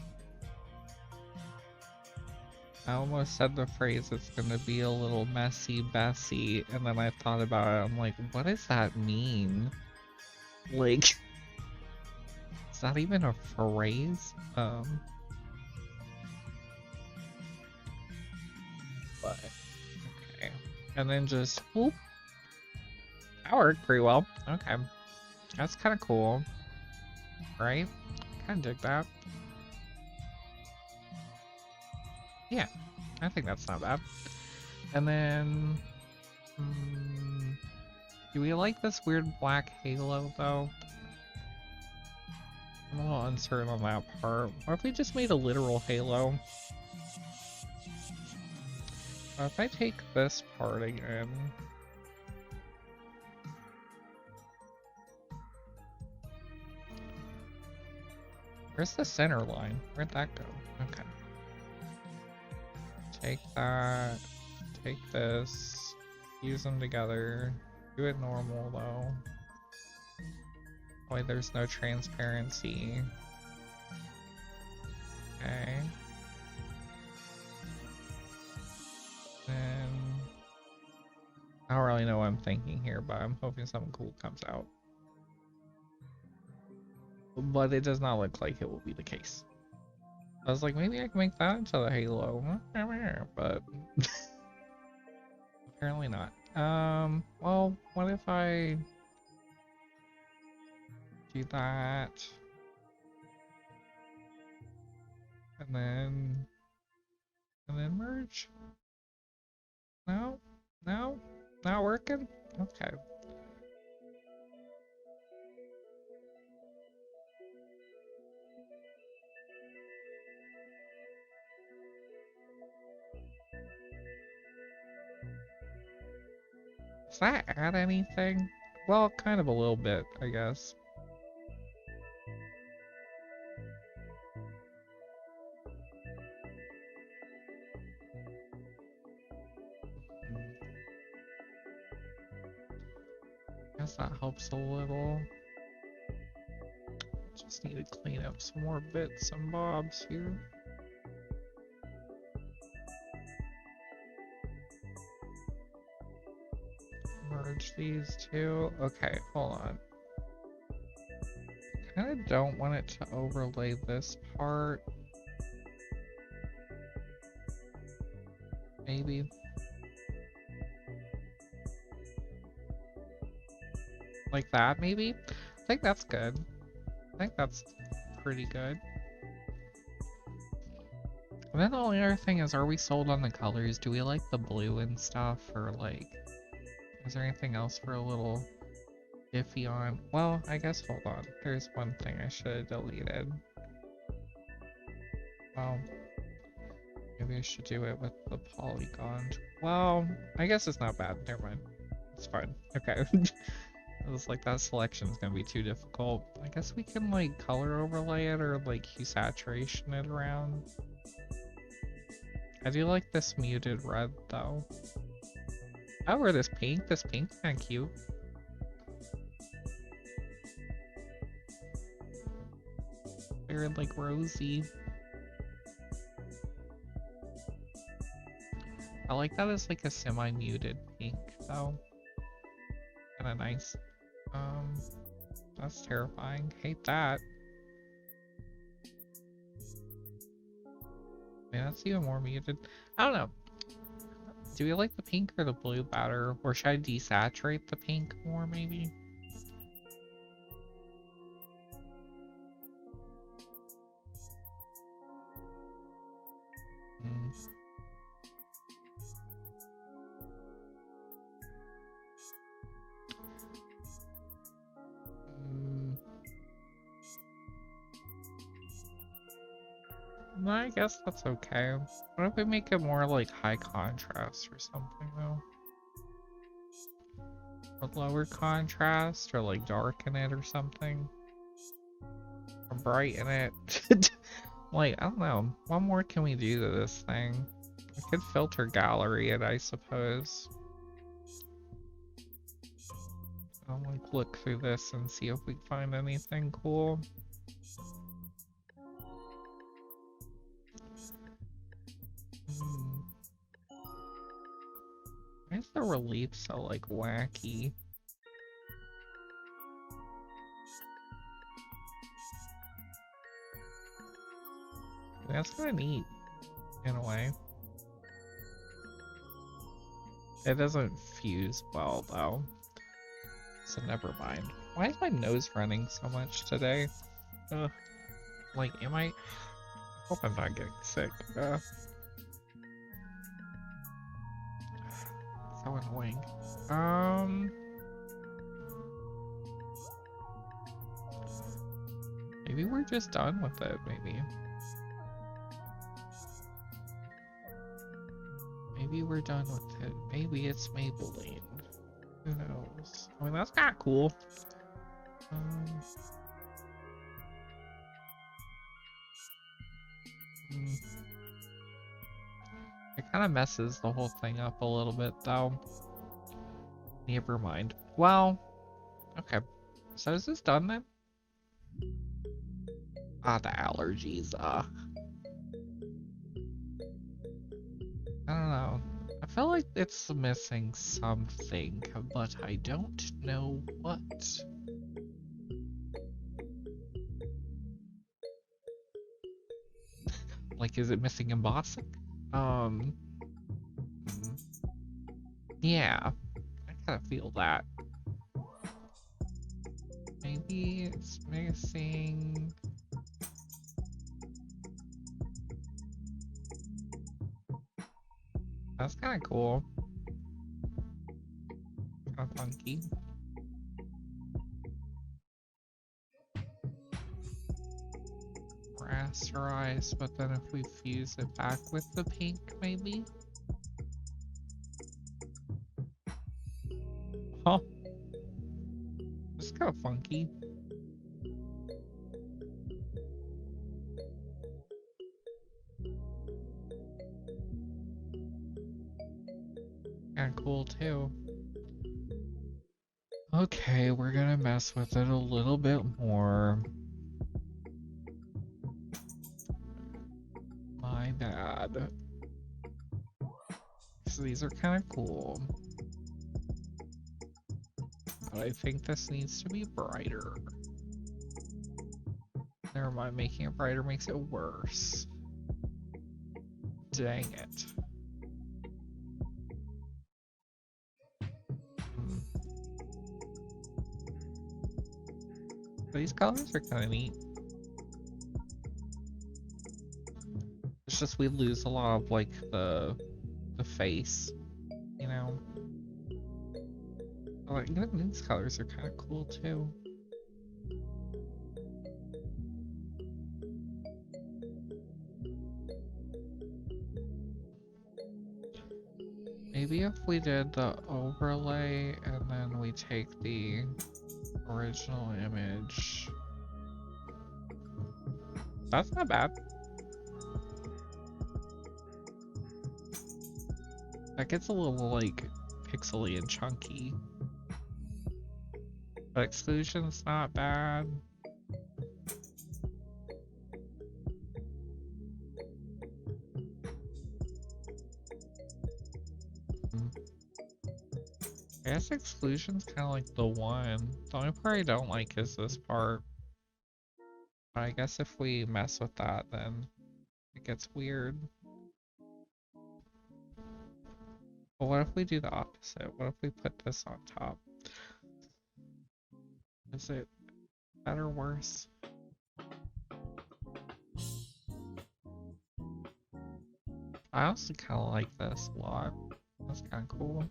I almost said the phrase, it's gonna be a little messy Bessie, and then I thought about it, I'm like, what does that mean? Like, is that even a phrase? But, okay. And then just, whoop. That worked pretty well. Okay. That's kind of cool. Right? Kind of dig that. Yeah, I think that's not bad. And then, do we like this weird black halo though? I'm a little uncertain on that part. What if we just made a literal halo? If I take this part again. Where's the center line? Where'd that go? Okay. Take that, take this, use them together, do it normal though. Wait, there's no transparency. Okay. Then, I don't really know what I'm thinking here, but I'm hoping something cool comes out. But it does not look like it will be the case. I was like, maybe I can make that into the halo, but apparently not. Well, what if I do that, and then merge? No, no. Not working? Okay. Does that add anything? Well, kind of a little bit, I guess. Guess that helps a little. Just need to clean up some more bits and bobs here. Merge these two. Okay, hold on. Kind of don't want it to overlay this part. Maybe. Like that, maybe? I think that's good. I think that's pretty good. And then the only other thing is, are we sold on the colors? Do we like the blue and stuff? Or like, is there anything else we're a little iffy on? Well, I guess, hold on. There's one thing I should have deleted. Well, maybe I should do it with the polygon. Well, I guess it's not bad. Never mind. It's fine. Okay. I was like, that selection is gonna be too difficult. I guess we can like color overlay it or like hue saturation it around. I do like this muted red though. Oh, or this pink. This pink's kinda cute. Very like rosy. I like that it's like a semi-muted pink though. Kinda nice. That's terrifying. Hate that. Man, that's even more muted. I don't know. Do we like the pink or the blue better? Or should I desaturate the pink more, maybe? I guess that's okay. What if we make it more like high contrast or something though? Or lower contrast or like darken it or something? Or brighten it? Like, I don't know. What more can we do to this thing? I could filter gallery it, I suppose. I'll like look through this and see if we find anything cool. Why is the relief so like wacky? That's kind of neat, in a way. It doesn't fuse well though, so never mind. Why is my nose running so much today? Like, am I? Hope I'm not getting sick. So annoying. Maybe we're just done with it, maybe. Maybe we're done with it. Maybe it's Maybelline. Who knows? I mean, that's kind of cool. It kind of messes the whole thing up a little bit, though. Never mind. Well, okay. So is this done then? Ah, the allergies. I don't know. I feel like it's missing something, but I don't know what. Like, is it missing embossing? Yeah, I kind of feel that. Maybe it's missing. That's kind of cool. kind of funky. Rasterize, but then if we fuse it back with the pink, maybe? Huh? It's kind of funky. Kinda cool too. Okay, we're gonna mess with it a little bit more. My bad. So these are kind of cool. But I think this needs to be brighter. Never mind, making it brighter makes it worse. Dang it. These colors are kind of neat. It's just we lose a lot of like the face, you know. Like these colors are kind of cool too. Maybe if we did the overlay and then we take the original image. That's not bad. That gets a little like pixely and chunky. But exclusion's not bad. I guess exclusion's kind of like the one. The only part I don't like is this part. But I guess if we mess with that, then it gets weird. But what if we do the opposite? What if we put this on top? Is it better or worse? I also kind of like this a lot. That's kind of cool.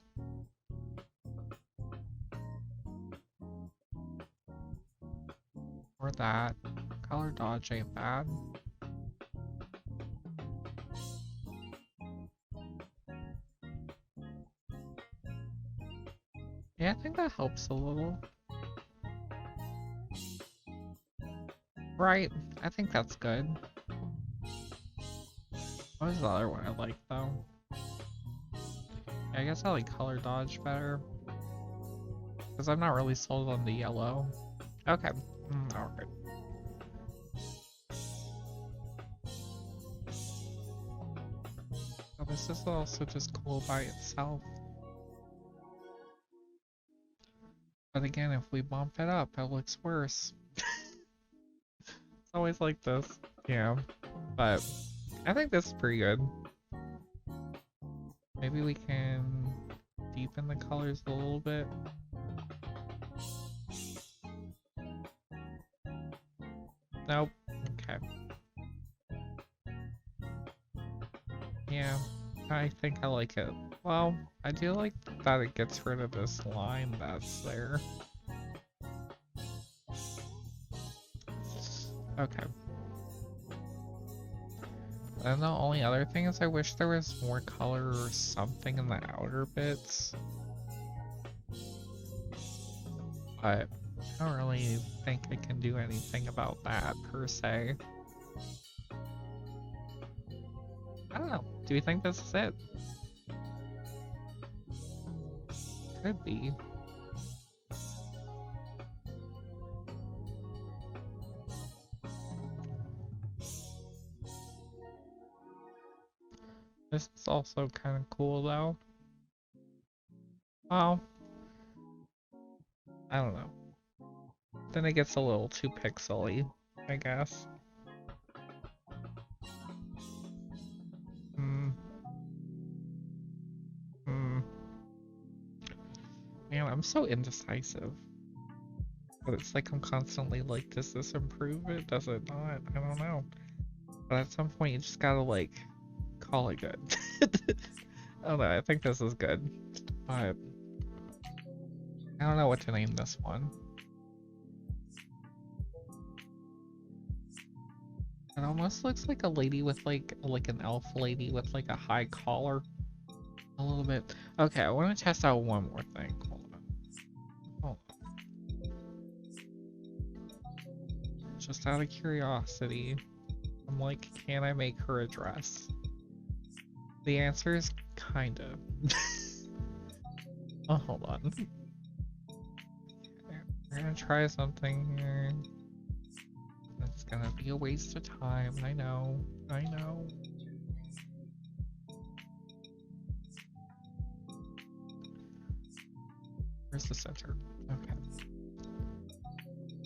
Or that. Color dodge ain't bad. Yeah, I think that helps a little. Right, I think that's good. What was the other one I like though? Yeah, I guess I like color dodge better. Because I'm not really sold on the yellow. Okay, alright. So this is also just cool by itself. But again, if we bump it up, it looks worse. It's always like this. Yeah. But I think this is pretty good. Maybe we can deepen the colors a little bit. Nope. Okay. Yeah, I think I like it. Well, I do like that it gets rid of this line that's there. Okay. And the only other thing is I wish there was more color or something in the outer bits. But I don't really think I can do anything about that per se. I don't know. Do you think this is it? Could be. This is also kind of cool though. Well, I don't know. Then it gets a little too pixely, I guess. Man, I'm so indecisive. But it's like I'm constantly like, does this improve it? Does it not? I don't know. But at some point you just gotta like call it good. I don't know, I think this is good. But I don't know what to name this one. It almost looks like a lady with like an elf lady with like a high collar. A little bit. Okay, I want to test out one more thing. Hold on. Hold on. Just out of curiosity, I'm like, can I make her a dress? The answer is kind of. Oh, hold on. We're gonna try something here. It's gonna be a waste of time. I know. I know. Where's the center? Okay.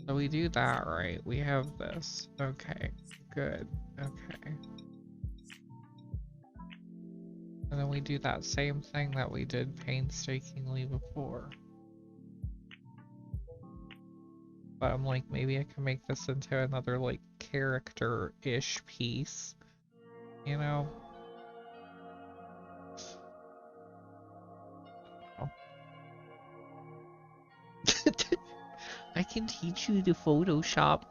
So we do that, right? We have this. Okay. Good. Okay. And then we do that same thing that we did painstakingly before. But I'm like, maybe I can make this into another, like, character-ish piece. You know? Oh. I can teach you to Photoshop.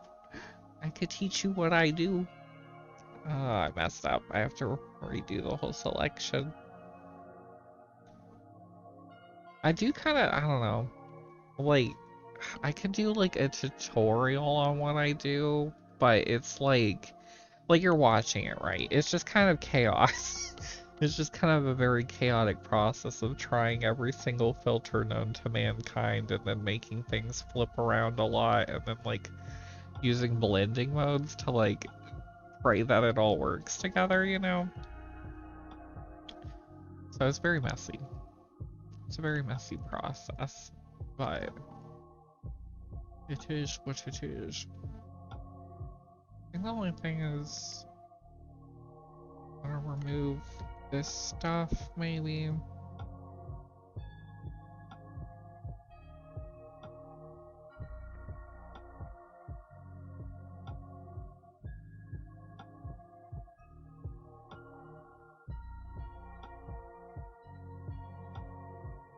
I could teach you what I do. Oh, I messed up. I have to redo the whole selection. I do kind of, I don't know. Like, I could do like a tutorial on what I do, but it's like you're watching it, right? It's just kind of chaos. It's just kind of a very chaotic process of trying every single filter known to mankind and then making things flip around a lot and then like using blending modes to like pray that it all works together, you know? So it's very messy. It's a very messy process, but it is what it is. I think the only thing is I'm gonna remove this stuff, maybe.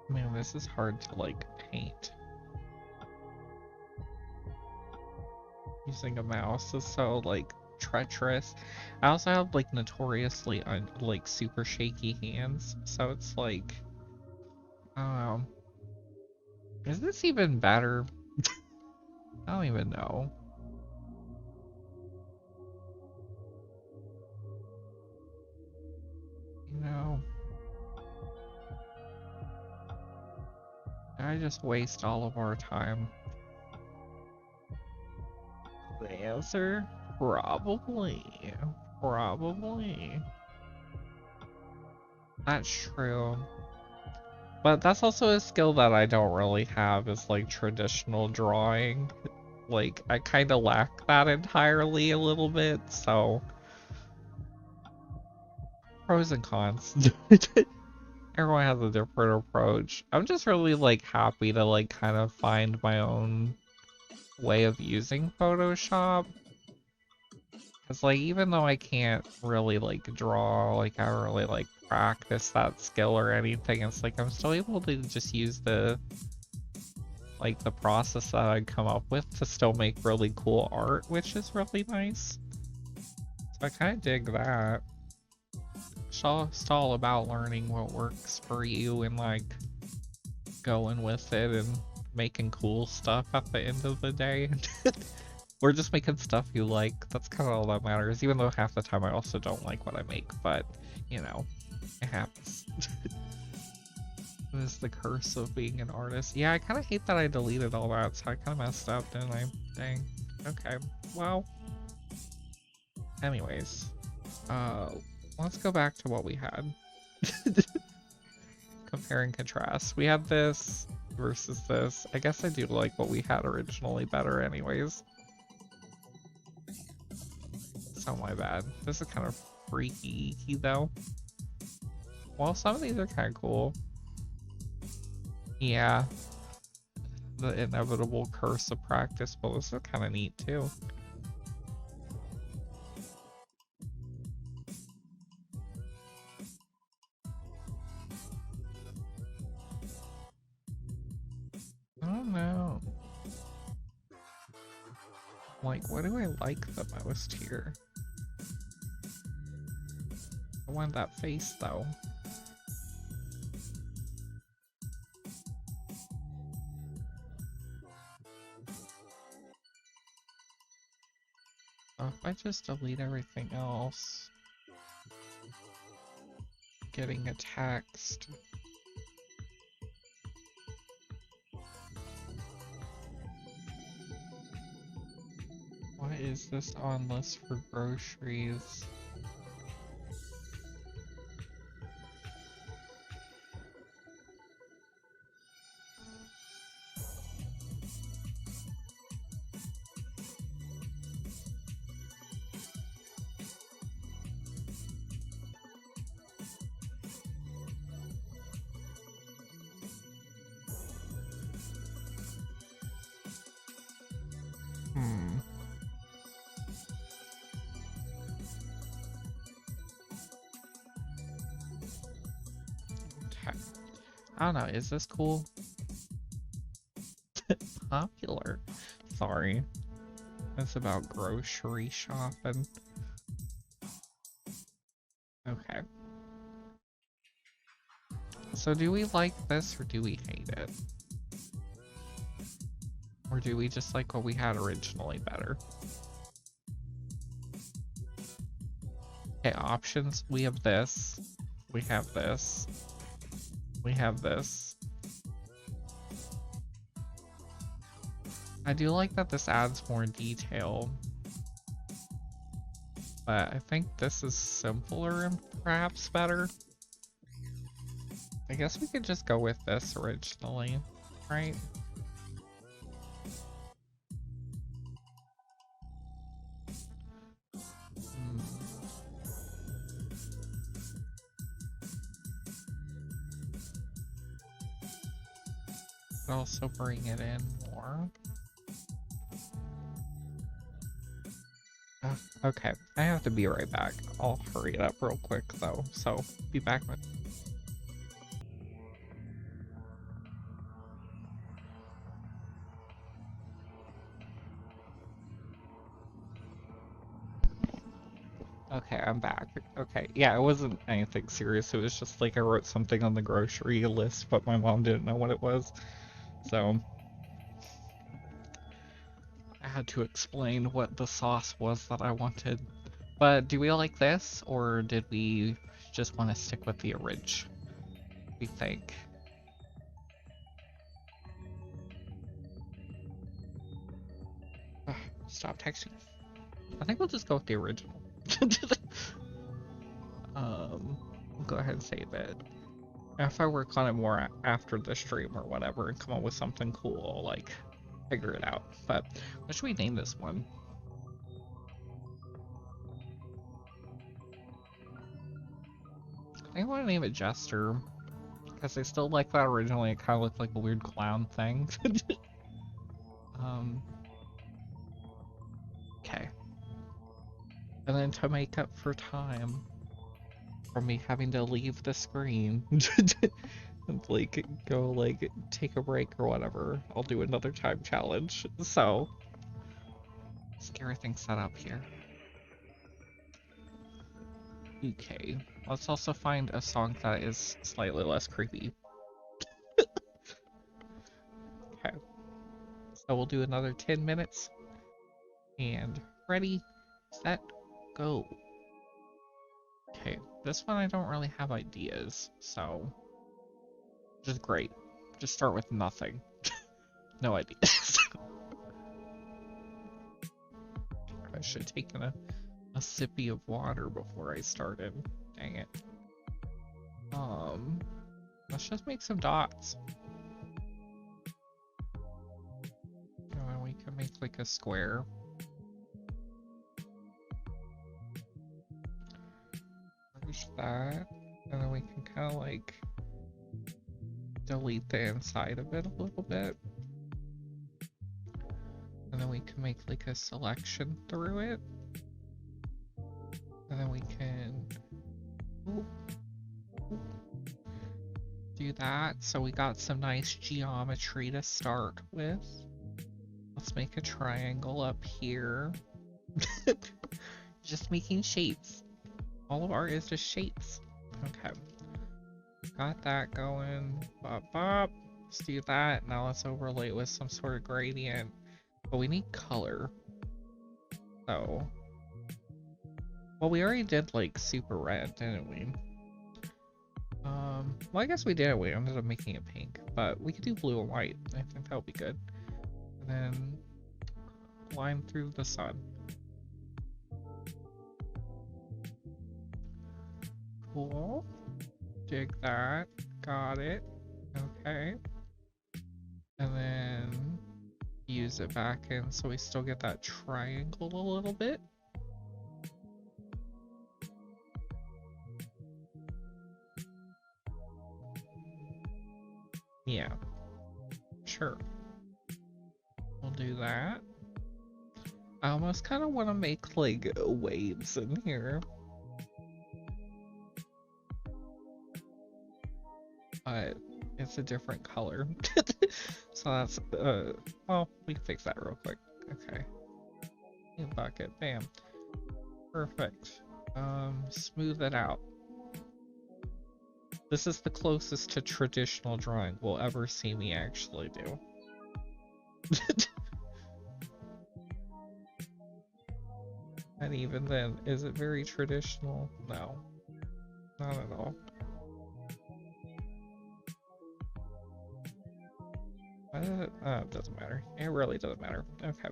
Man, this is hard to like paint. Using a mouse is so like treacherous. I also have like notoriously like super shaky hands, so it's like I don't know. Is this even better? I don't even know. You know, I just waste all of our time. The answer? Probably. Probably. That's true. But that's also a skill that I don't really have is like traditional drawing. Like, I kind of lack that entirely a little bit, so pros and cons. Everyone has a different approach. I'm just really like happy to like kind of find my own way of using Photoshop. Cause like even though I can't really like draw, like I don't really like practice that skill or anything, it's like I'm still able to just use the like the process that I'd come up with to still make really cool art, which is really nice. So I kind of dig that. It's all about learning what works for you and like going with it and making cool stuff at the end of the day. Or just making stuff you like. That's kind of all that matters, even though half the time I also don't like what I make, but you know, it happens. It is the curse of being an artist. Yeah, I kind of hate that I deleted all that, so I kind of messed up, didn't I? Dang. Okay, well, anyways, let's go back to what we had. Compare and contrast. We had this versus this. I guess I do like what we had originally better anyways. So my bad. This is kind of freaky though. Well, some of these are kind of cool. Yeah. The inevitable curse of practice, but this is kind of neat too. don't know. Like, what do I like the most here? I want that face, though. So if I just delete everything else, getting a text. What is this on list for groceries? Okay. I don't know, is this cool? Popular. Sorry. It's about grocery shopping. Okay. So do we like this or do we hate it? Or do we just like what we had originally better? Okay, options. We have this. We have this. We have this. I do like that this adds more detail. But I think this is simpler and perhaps better. I guess we could just go with this originally, right? But also bring it in more. Okay, I have to be right back. I'll hurry it up real quick though, so be back with. Okay, I'm back. Okay, yeah, it wasn't anything serious. It was just like I wrote something on the grocery list, but my mom didn't know what it was. So I had to explain what the sauce was that I wanted. But do we like this, or did we just want to stick with the orig? We think. Ugh, stop texting. I think we'll just go with the original. We'll go ahead and save it. If I work on it more after the stream or whatever and come up with something cool, I'll like figure it out. But what should we name this one? I think I want to name it Jester because I still like that originally. It kind of looked like a weird clown thing. Okay. And then to make up for time from me having to leave the screen and like go like take a break or whatever, I'll do another time challenge. So let's get everything set up here. Okay, let's also find a song that is slightly less creepy. Okay, so we'll do another 10 minutes. And ready, set, go. Okay, this one I don't really have ideas, so just great. Just start with nothing. No ideas. I should have taken a sippy of water before I started. Dang it. Let's just make some dots. And then we can make like a square. There's that. And then we can kind of like delete the inside of it a little bit. And then we can make like a selection through it. And then we can Do that. So we got some nice geometry to start with. Let's make a triangle up here. Just making shapes. All of art is just shapes. Okay. Got that going. Bop, bop. Let's do that. Now let's overlay it with some sort of gradient. But we need color. So. Well, we already did like super red, didn't we? Well, I guess we did. We ended up making it pink. But we could do blue and white. I think that would be good. And then line through the sun. Cool. Dig that. Got it. Okay. And then use it back in so we still get that triangle a little bit. Yeah. Sure. We'll do that. I almost kind of want to make like waves in here. But it's a different color. So that's, well, we can fix that real quick. Okay. New bucket, bam. Perfect. Smooth it out. This is the closest to traditional drawing we'll ever see me actually do. And even then, is it very traditional? No. Not at all. It doesn't matter. It really doesn't matter. Okay.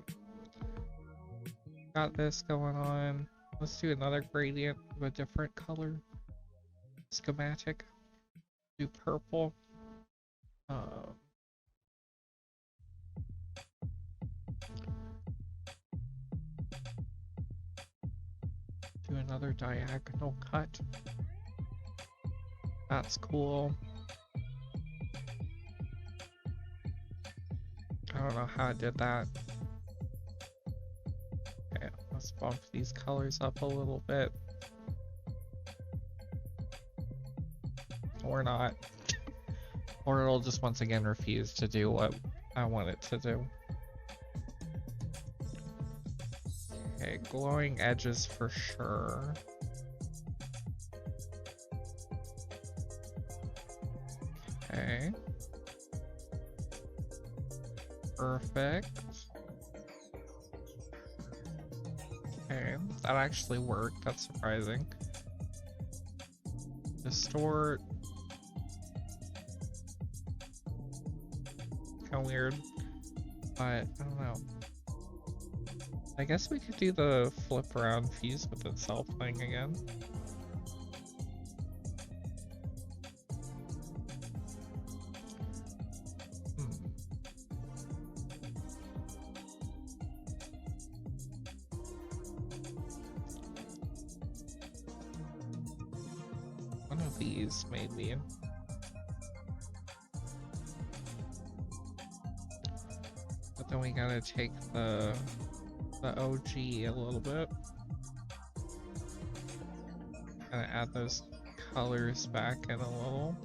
Got this going on. Let's do another gradient of a different color. Schematic. Do purple. Do another diagonal cut. That's cool. I don't know how I did that. Okay, let's bump these colors up a little bit. Or not. Or it'll just once again refuse to do what I want it to do. Okay, glowing edges for sure. Okay. Perfect. Okay, that actually worked. That's surprising. Distort. Kind of weird, but I don't know. I guess we could do the flip around fuse with itself thing again. One of these, maybe. But then we gotta take the OG a little bit. Gotta add those colors back in a little.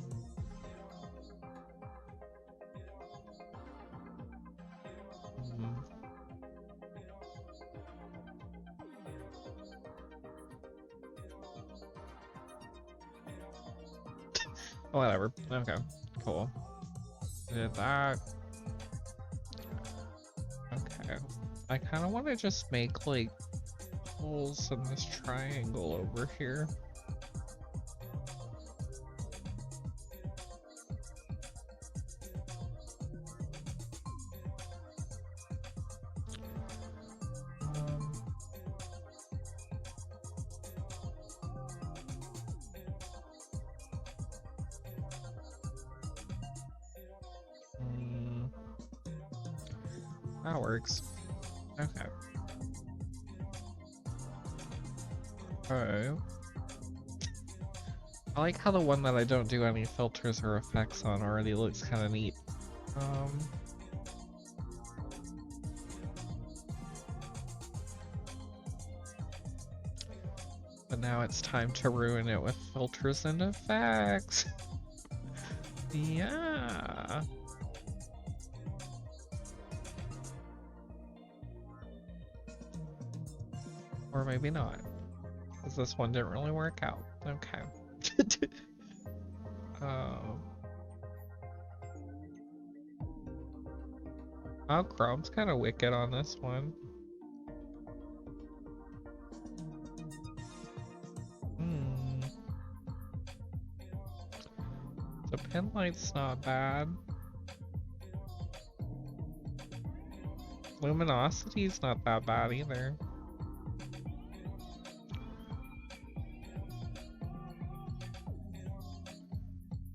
Whatever. Okay, cool. Did that. Okay. I kind of want to just make like holes in this triangle over here. That works. Okay. Alright. I like how the one that I don't do any filters or effects on already looks kind of neat. But now it's time to ruin it with filters and effects. Yeah. Or maybe not. Because this one didn't really work out. Okay. um, oh, Chrome's kind of wicked on this one. The pin light's not bad. Luminosity's not that bad either.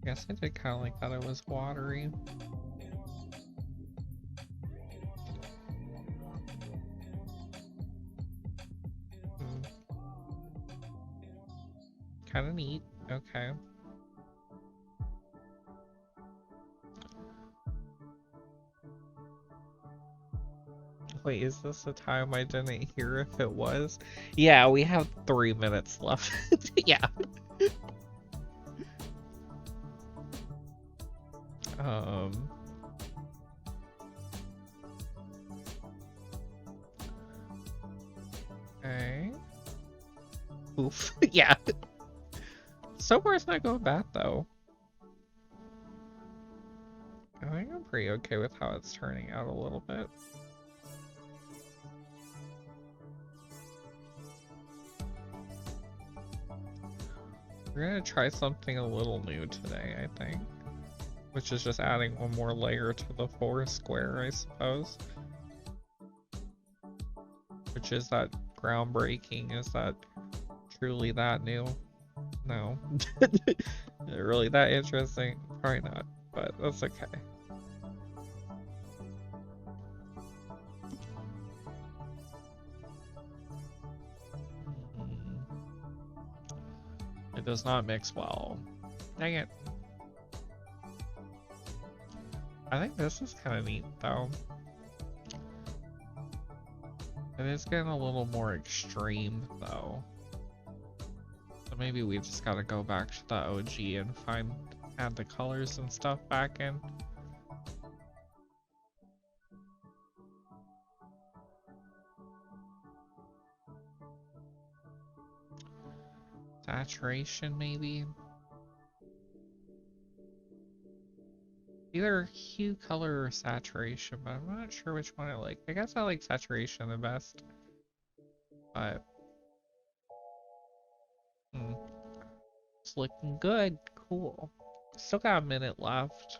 I guess I did kind of like that it was watery. Kind of neat. Okay. Wait, is this the time I didn't hear if it was? Yeah, we have 3 minutes left. Yeah. Okay. Oof. Yeah. So far it's not going bad though. I think I'm pretty okay with how it's turning out a little bit. We're gonna try something a little new today, I think. Which is just adding one more layer to the forest square, I suppose. Which is that groundbreaking? Is that truly that new? No. Really that interesting? Probably not, but that's okay. It does not mix well. Dang it. I think this is kind of neat though. It is getting a little more extreme though. So maybe we just gotta go back to the OG and add the colors and stuff back in. Saturation maybe? Either hue, color, or saturation, but I'm not sure which one I like. I guess I like saturation the best. But it's looking good. Cool. Still got a minute left.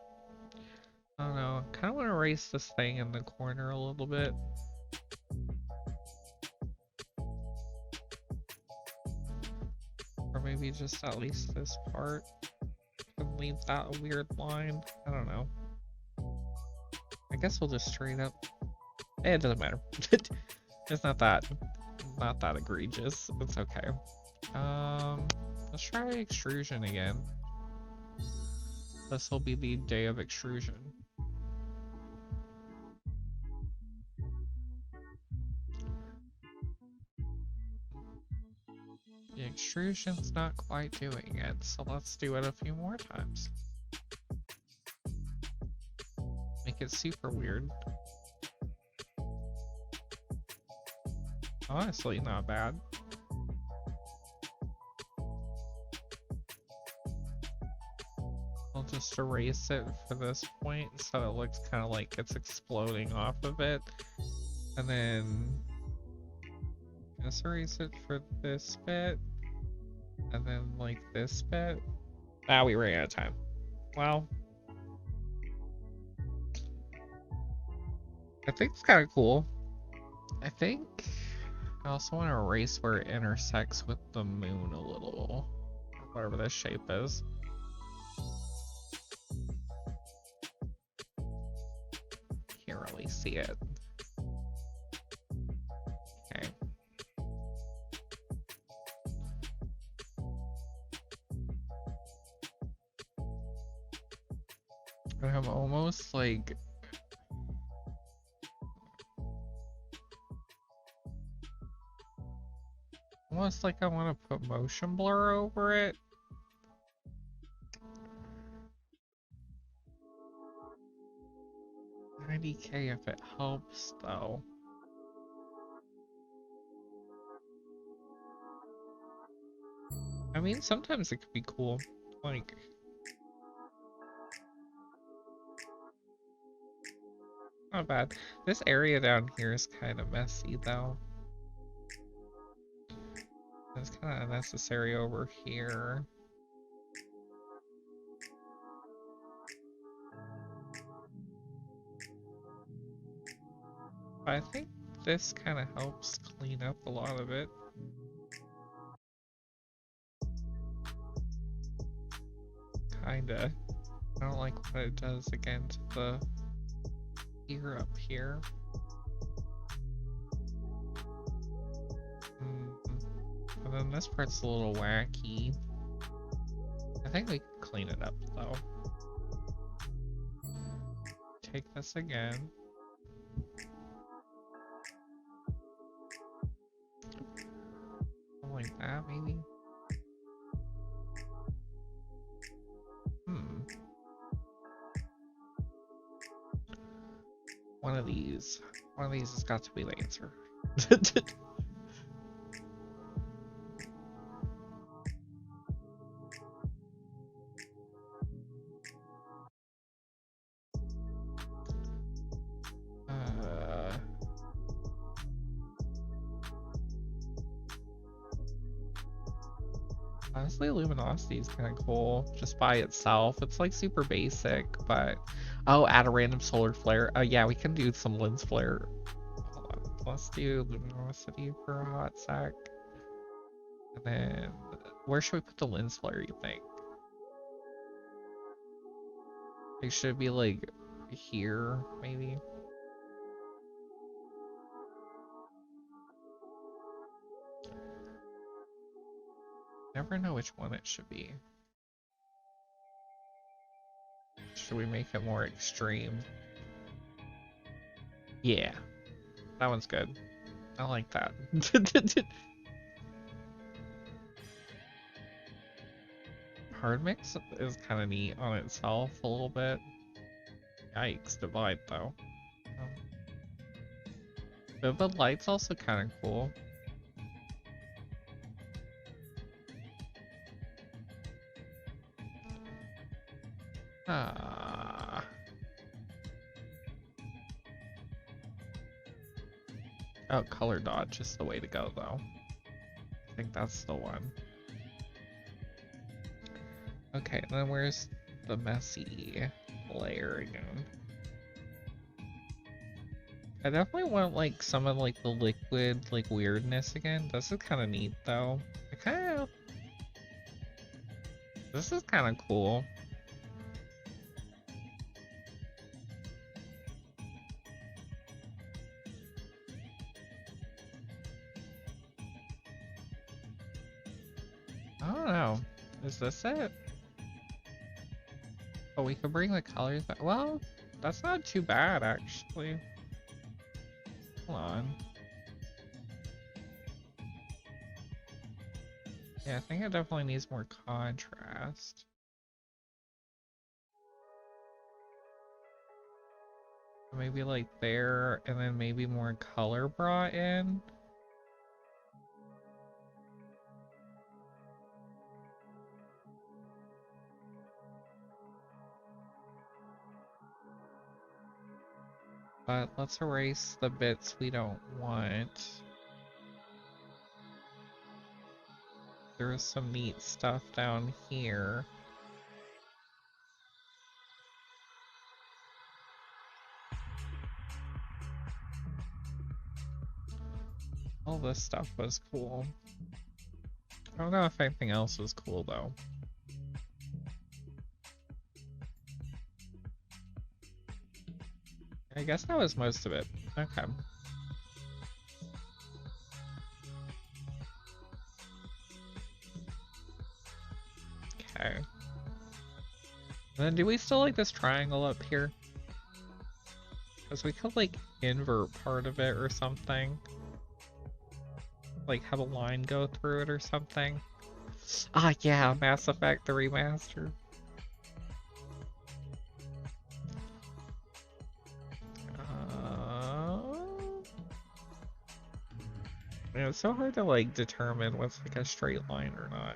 I don't know. I kind of want to erase this thing in the corner a little bit. Or maybe just at least this part. And leave that weird line. I don't know. I guess we'll just straight up. It doesn't matter. It's not that egregious. It's okay. Let's try extrusion again. This will be the day of extrusion. The extrusion's not quite doing it, so let's do it a few more times. Make it super weird. Honestly, not bad. I'll just erase it for this point so it looks kind of like it's exploding off of it. And then just erase it for this bit. And then like this bit. Ah, we ran out of time. Well, I think it's kind of cool. I think I also want to erase where it intersects with the moon a little. Whatever this shape is. Can't really see it. Okay. I'm almost like I want to put motion blur over it. 90K if it helps, though. I mean, sometimes it could be cool. Like, not bad. This area down here is kind of messy, though. It's kind of unnecessary over here. But I think this kind of helps clean up a lot of it. Kinda. I don't like what it does again to the ear up here. And then this part's a little wacky. I think we can clean it up though. Take this again. Like that, maybe? One of these has got to be the answer. Honestly, luminosity is kind of cool just by itself. It's like super basic, but oh, add a random solar flare. Oh yeah, we can do some lens flare. Hold on. Let's do luminosity for a hot sec. And then where should we put the lens flare, you think? It should be like here, maybe. Never know which one it should be. Should we make it more extreme? Yeah, that one's good. I like that. Hard mix is kind of neat on itself a little bit. Yikes, divide though. Vivid light's also kind of cool. Oh, color dodge is the way to go, though. I think that's the one. Okay, and then where's the messy layer again? I definitely want like some of like the liquid like weirdness again. This is kind of neat though. This is kind of cool. I don't know. Is this it? Oh, we could bring the colors back. Well, that's not too bad actually. Hold on. Yeah, I think it definitely needs more contrast. Maybe like there, and then maybe more color brought in. But let's erase the bits we don't want. There's some neat stuff down here. All this stuff was cool. I don't know if anything else was cool though. I guess that was most of it. Okay. Okay. Then do we still like this triangle up here? Because we could like invert part of it or something. Like have a line go through it or something. Ah yeah, Mass Effect the remaster. Yeah, it's so hard to like determine what's like a straight line or not.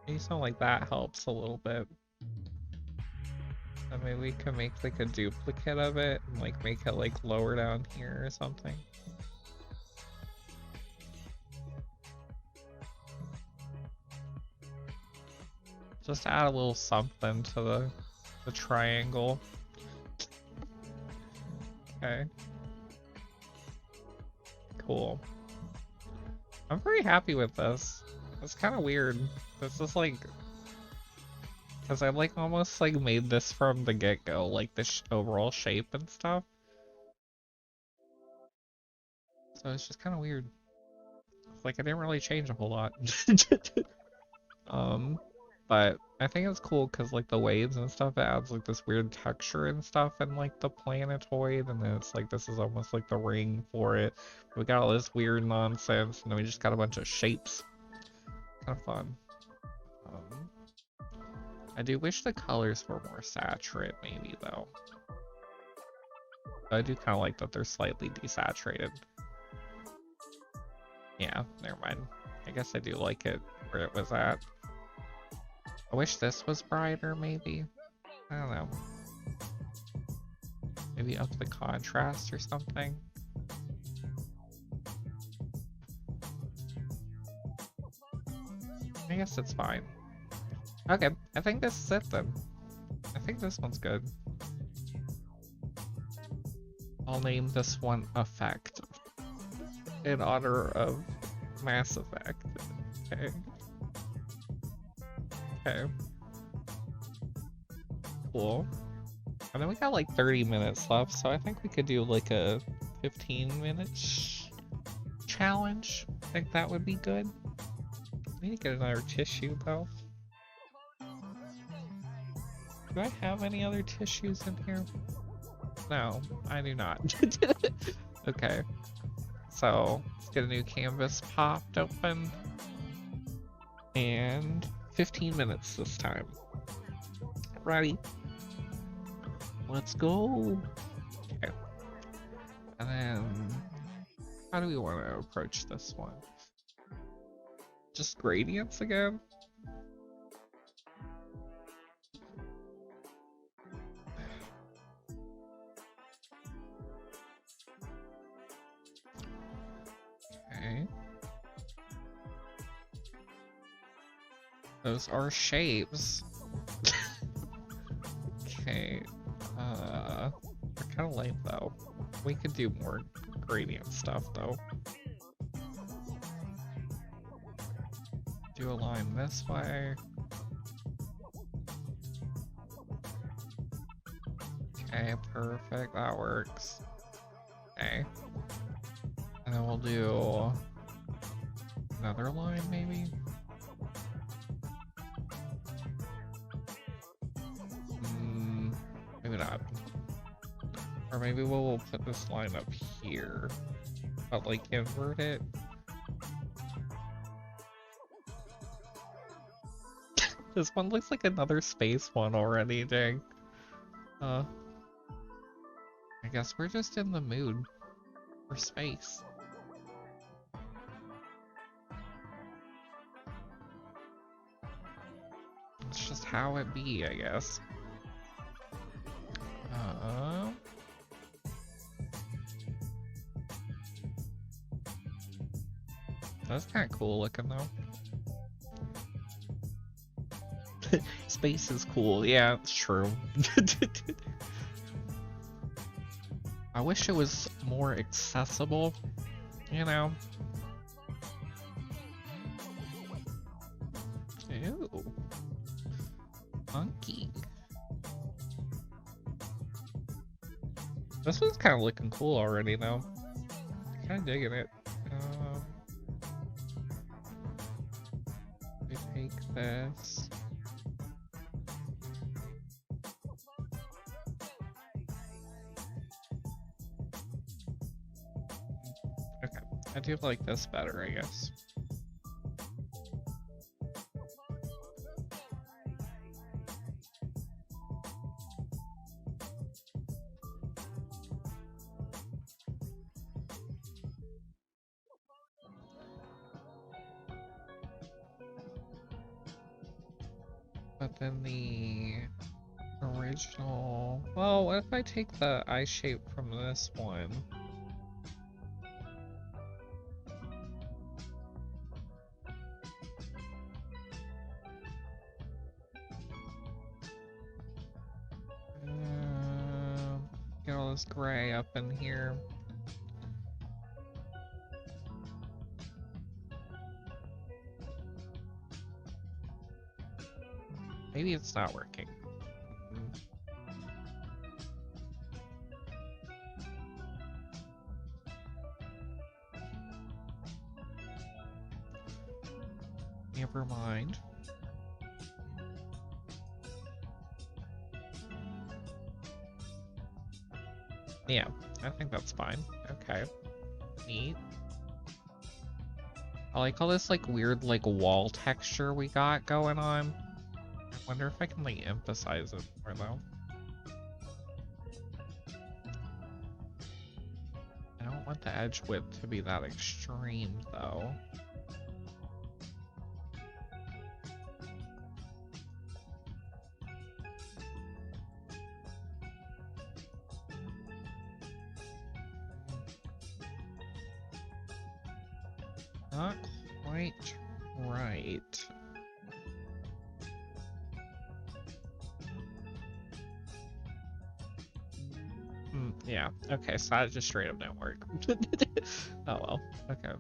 Maybe something like that helps a little bit. And maybe we can make like a duplicate of it and like make it like lower down here or something. Just add a little something to the triangle. Okay. Cool. I'm very happy with this. It's kind of weird. This is like, because I like almost like made this from the get-go, like the overall shape and stuff. So it's just kind of weird. It's like I didn't really change a whole lot. But I think it's cool because like the waves and stuff, it adds like this weird texture and stuff and like the planetoid, and then it's like this is almost like the ring for it. We got all this weird nonsense, and then we just got a bunch of shapes. Kind of fun. I do wish the colors were more saturated, maybe though. I do kind of like that they're slightly desaturated. Yeah, never mind. I guess I do like it where it was at. I wish this was brighter, maybe. I don't know. Maybe up the contrast or something. I guess it's fine. Okay, I think this is it then. I think this one's good. I'll name this one Effect in honor of Mass Effect. Okay. Okay. Cool. And then we got like 30 minutes left, so I think we could do like a 15-minute challenge. I think that would be good. I need to get another tissue though. Do I have any other tissues in here? No, I do not. Okay. So, let's get a new canvas popped open. And 15 minutes this time. Ready? Let's go. Okay. And then, how do we want to approach this one? Just gradients again? Okay. Those are shapes. Okay. They're kind of lame though. We could do more gradient stuff though. Do a line this way. Okay, perfect. That works. Okay. And then we'll do another line maybe. Maybe not. Or maybe we'll put this line up here, but like invert it. This one looks like another space one already, dang. I guess we're just in the mood for space. It's just how it be, I guess. That's kind of cool looking though. Space is cool. Yeah, it's true. I wish it was more accessible, you know? Ew. Funky. This one's kind of looking cool already though. Kind of digging it. We take this. Okay, I do like this better, I guess. But then the original... Well, what if I take the eye shape from this one? Get all this gray up in here. Maybe it's not working. Never mind. Yeah, I think that's fine. Okay. Neat. I like all this like weird like wall texture we got going on. I wonder if I can like emphasize it more though. I don't want the edge width to be that extreme though. Not quite right. Yeah, okay, so that just straight up didn't work. Oh well, okay.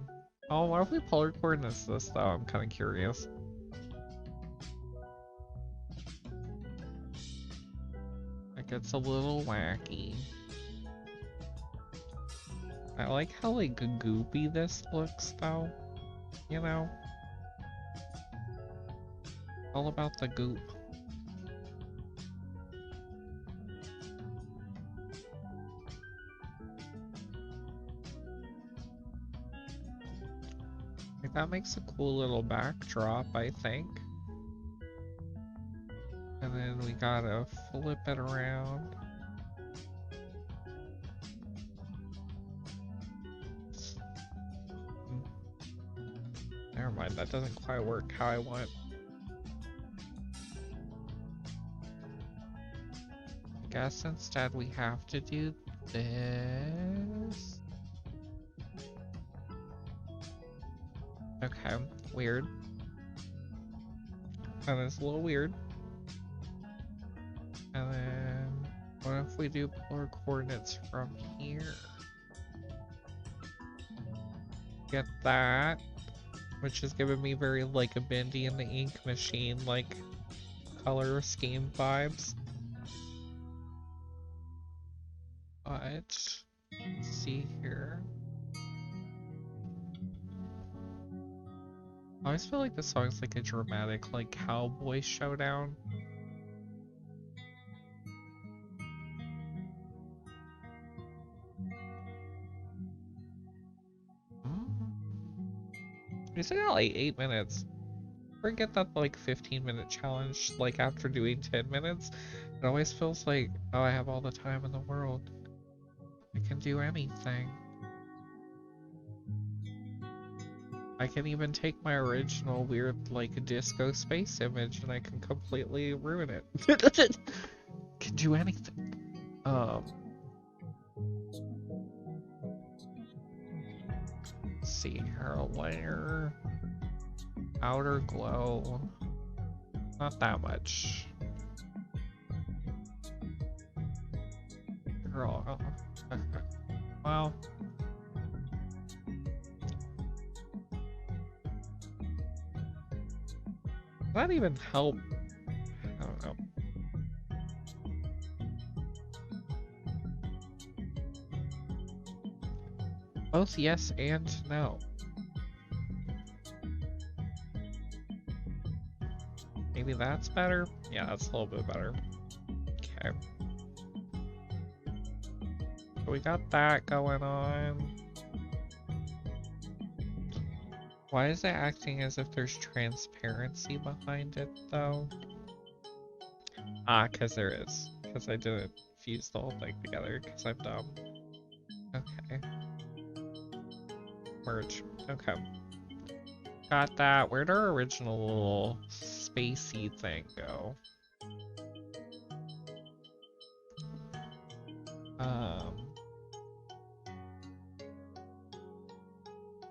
Oh, why if we polar coordinates this though? I'm kind of curious. It gets a little wacky. I like how like goopy this looks though, you know? All about the goop. Like that makes a cool little backdrop, I think. And then we gotta flip it around. Never mind, that doesn't quite work how I want. I guess instead we have to do this. Okay, weird. That is a little weird. And then, what if we do polar coordinates from here? Get that, which is giving me very like a Bendy in the Ink Machine like color scheme vibes. But let's see here. I always feel like this song's like a dramatic like cowboy showdown. We still got like 8 minutes. Forget that like 15-minute challenge like after doing 10 minutes. It always feels like, oh, I have all the time in the world. I can do anything. I can even take my original weird like disco space image and I can completely ruin it. Can do anything. Let's see here, a layer, outer glow, not that much. Girl, okay. Well, does that even help? I don't know. Both yes and no. Maybe that's better? Yeah, that's a little bit better. Okay. So we got that going on. Why is it acting as if there's transparency behind it, though? Ah, because there is. Because I didn't fuse the whole thing together, because I'm dumb. Okay. Merge. Okay. Got that. Where'd our original little spacey thing go?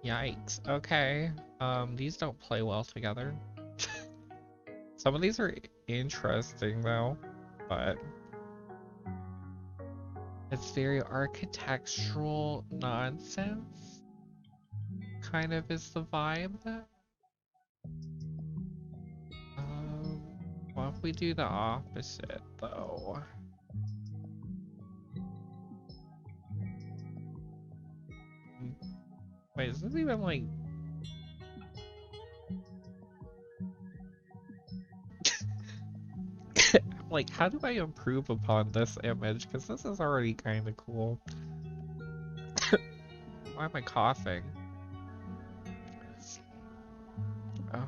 Yikes. Okay. These don't play well together. Some of these are interesting though, but it's very architectural nonsense. Kind of is the vibe. What if we do the opposite though? Wait, is this even like... like, how do I improve upon this image? Because this is already kind of cool. Why am I coughing? Oh,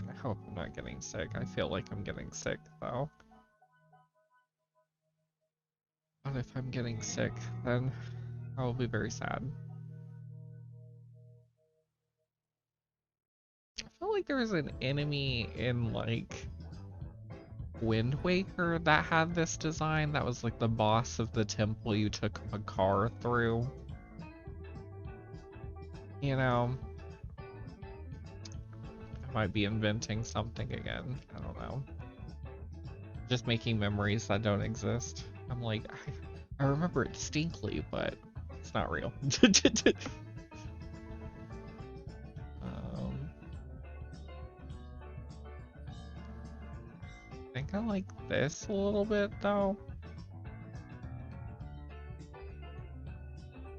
I hope I'm not getting sick. I feel like I'm getting sick, though. But if I'm getting sick, then I will be very sad. I feel like there was an enemy in, like, Wind Waker that had this design. That was, like, the boss of the temple you took a car through. You know? I might be inventing something again. I don't know. Just making memories that don't exist. I'm like, I remember it distinctly, but it's not real. I think I like this a little bit, though.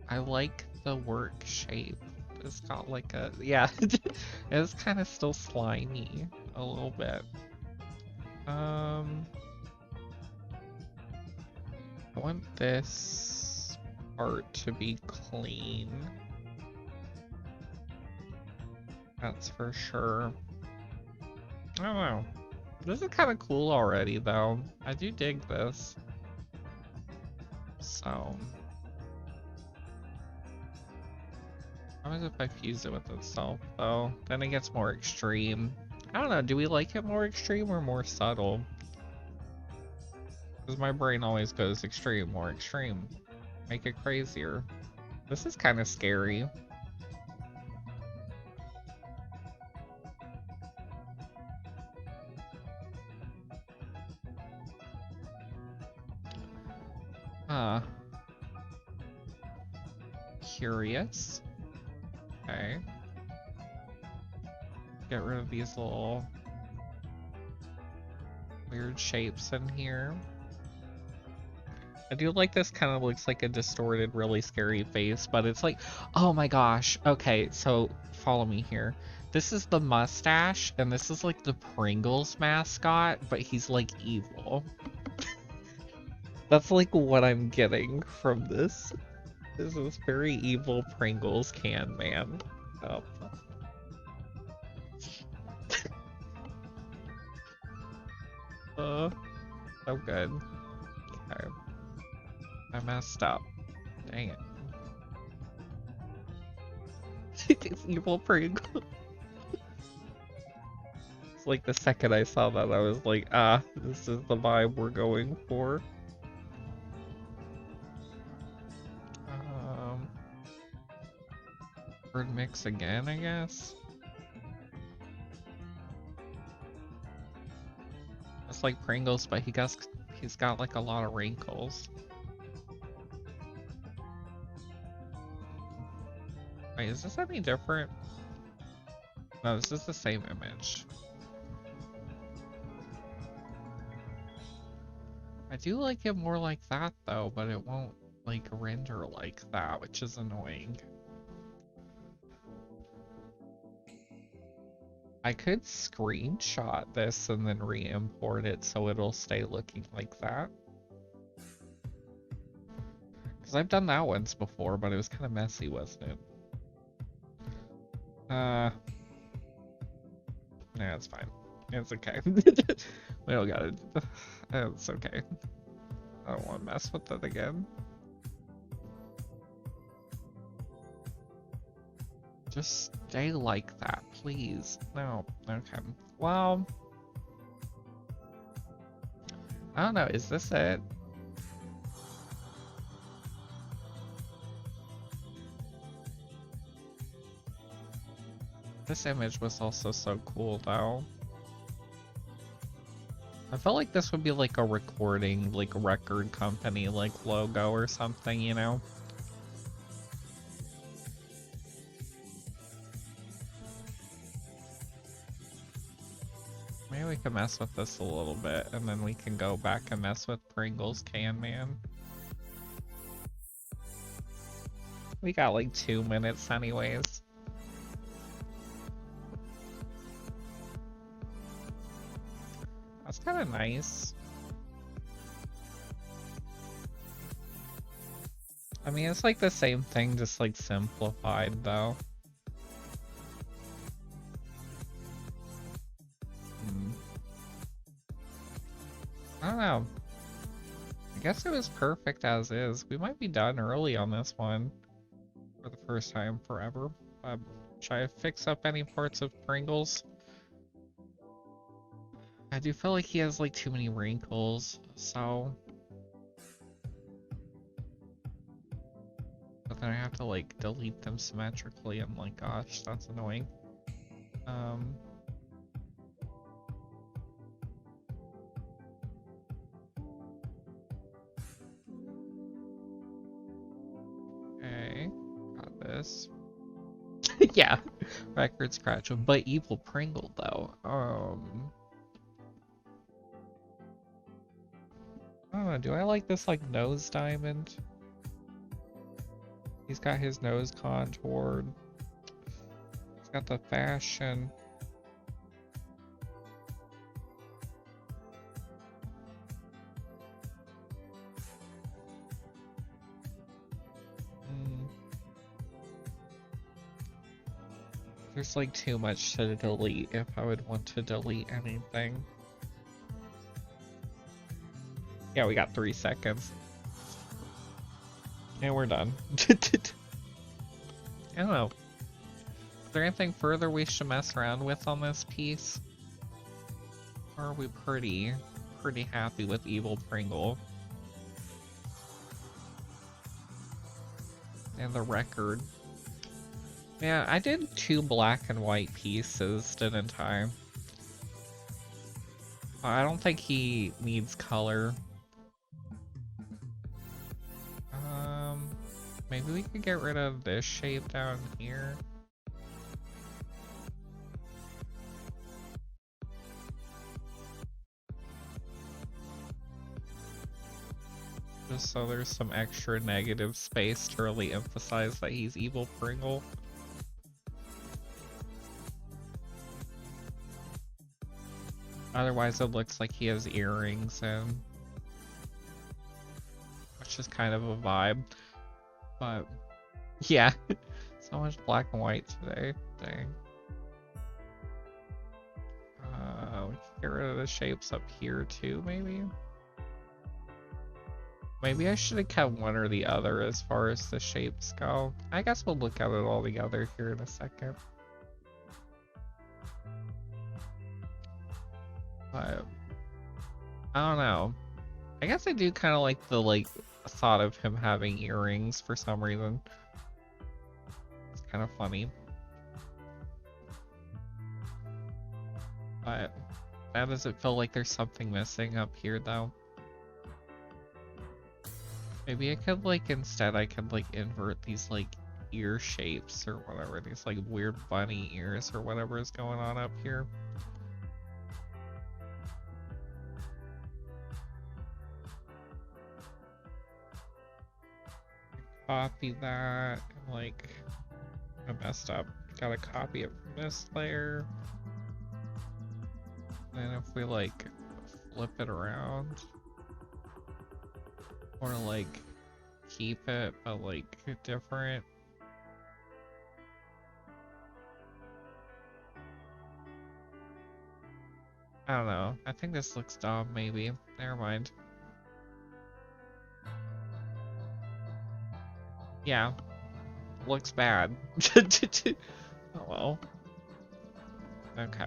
I like the work shape. It's got like a, yeah, it's kind of still slimy a little bit. I want this part to be clean. That's for sure. I don't know. This is kind of cool already, though. I do dig this. So... how is it if I fuse it with itself, though? Then it gets more extreme. I don't know, do we like it more extreme or more subtle? Because my brain always goes extreme, more extreme. Make it crazier. This is kind of scary. Curious. Okay. Get rid of these little weird shapes in here. I do like this kind of looks like a distorted, really scary face, but it's like, oh my gosh. Okay, so follow me here. This is the mustache, and this is like the Pringles mascot, but he's like evil. That's like what I'm getting from this. This is very evil Pringles can man. Oh. So good. Okay. I messed up. Dang it. It's evil Pringles. It's like the second I saw that, I was like, ah, this is the vibe we're going for. Word mix again, I guess. It's like Pringles, but he's got like a lot of wrinkles. Wait, is this any different? No, this is the same image. I do like it more like that though, but it won't like render like that, which is annoying. I could screenshot this and then re-import it so it'll stay looking like that. Because I've done that once before, but it was kind of messy, wasn't it? Nah, it's fine. It's okay. We don't got it. It's okay. I don't want to mess with it again. Just stay like that, please. No. Okay. Well, I don't know, is this it? This image was also so cool though. I felt like this would be like a recording, like record company, like logo or something, you know? Maybe we can mess with this a little bit, and then we can go back and mess with Pringles Can Man. We got like 2 minutes anyways. That's kind of nice. I mean, it's like the same thing, just like simplified though. I don't know. I guess it was perfect as is. We might be done early on this one for the first time forever. Should I fix up any parts of Pringles? I do feel like he has like too many wrinkles, so... But then I have to like delete them symmetrically. I'm like, gosh, that's annoying. Okay, got this. Yeah, record scratch, but evil Pringle though. I don't know, do I like this like nose diamond? He's got his nose contoured. He's got the fashion. There's like too much to delete if I would want to delete anything. Yeah, we got 3 seconds. And we're done. I don't know. Is there anything further we should mess around with on this piece? Or are we pretty happy with Evil Pringle? And the record. Yeah, I did 2 black and white pieces, didn't I? I don't think he needs color. Maybe we could get rid of this shape down here. Just so there's some extra negative space to really emphasize that he's Evil Pringle. Otherwise it looks like he has earrings in. Which is kind of a vibe. But yeah, so much black and white today. Dang. We can get rid of the shapes up here too, maybe? Maybe I should have kept one or the other as far as the shapes go. I guess we'll look at it all together here in a second. But I don't know. I guess I do kind of like the thought of him having earrings for some reason. It's kind of funny. But that doesn't feel like there's something missing up here though. Maybe I could instead I could invert these ear shapes or whatever, these weird bunny ears or whatever is going on up here. Copy that, and I messed up. Gotta copy it from this layer. And if we flip it around, or keep it but different. I don't know. I think this looks dumb, maybe. Never mind. Yeah. Looks bad. Oh well. Okay.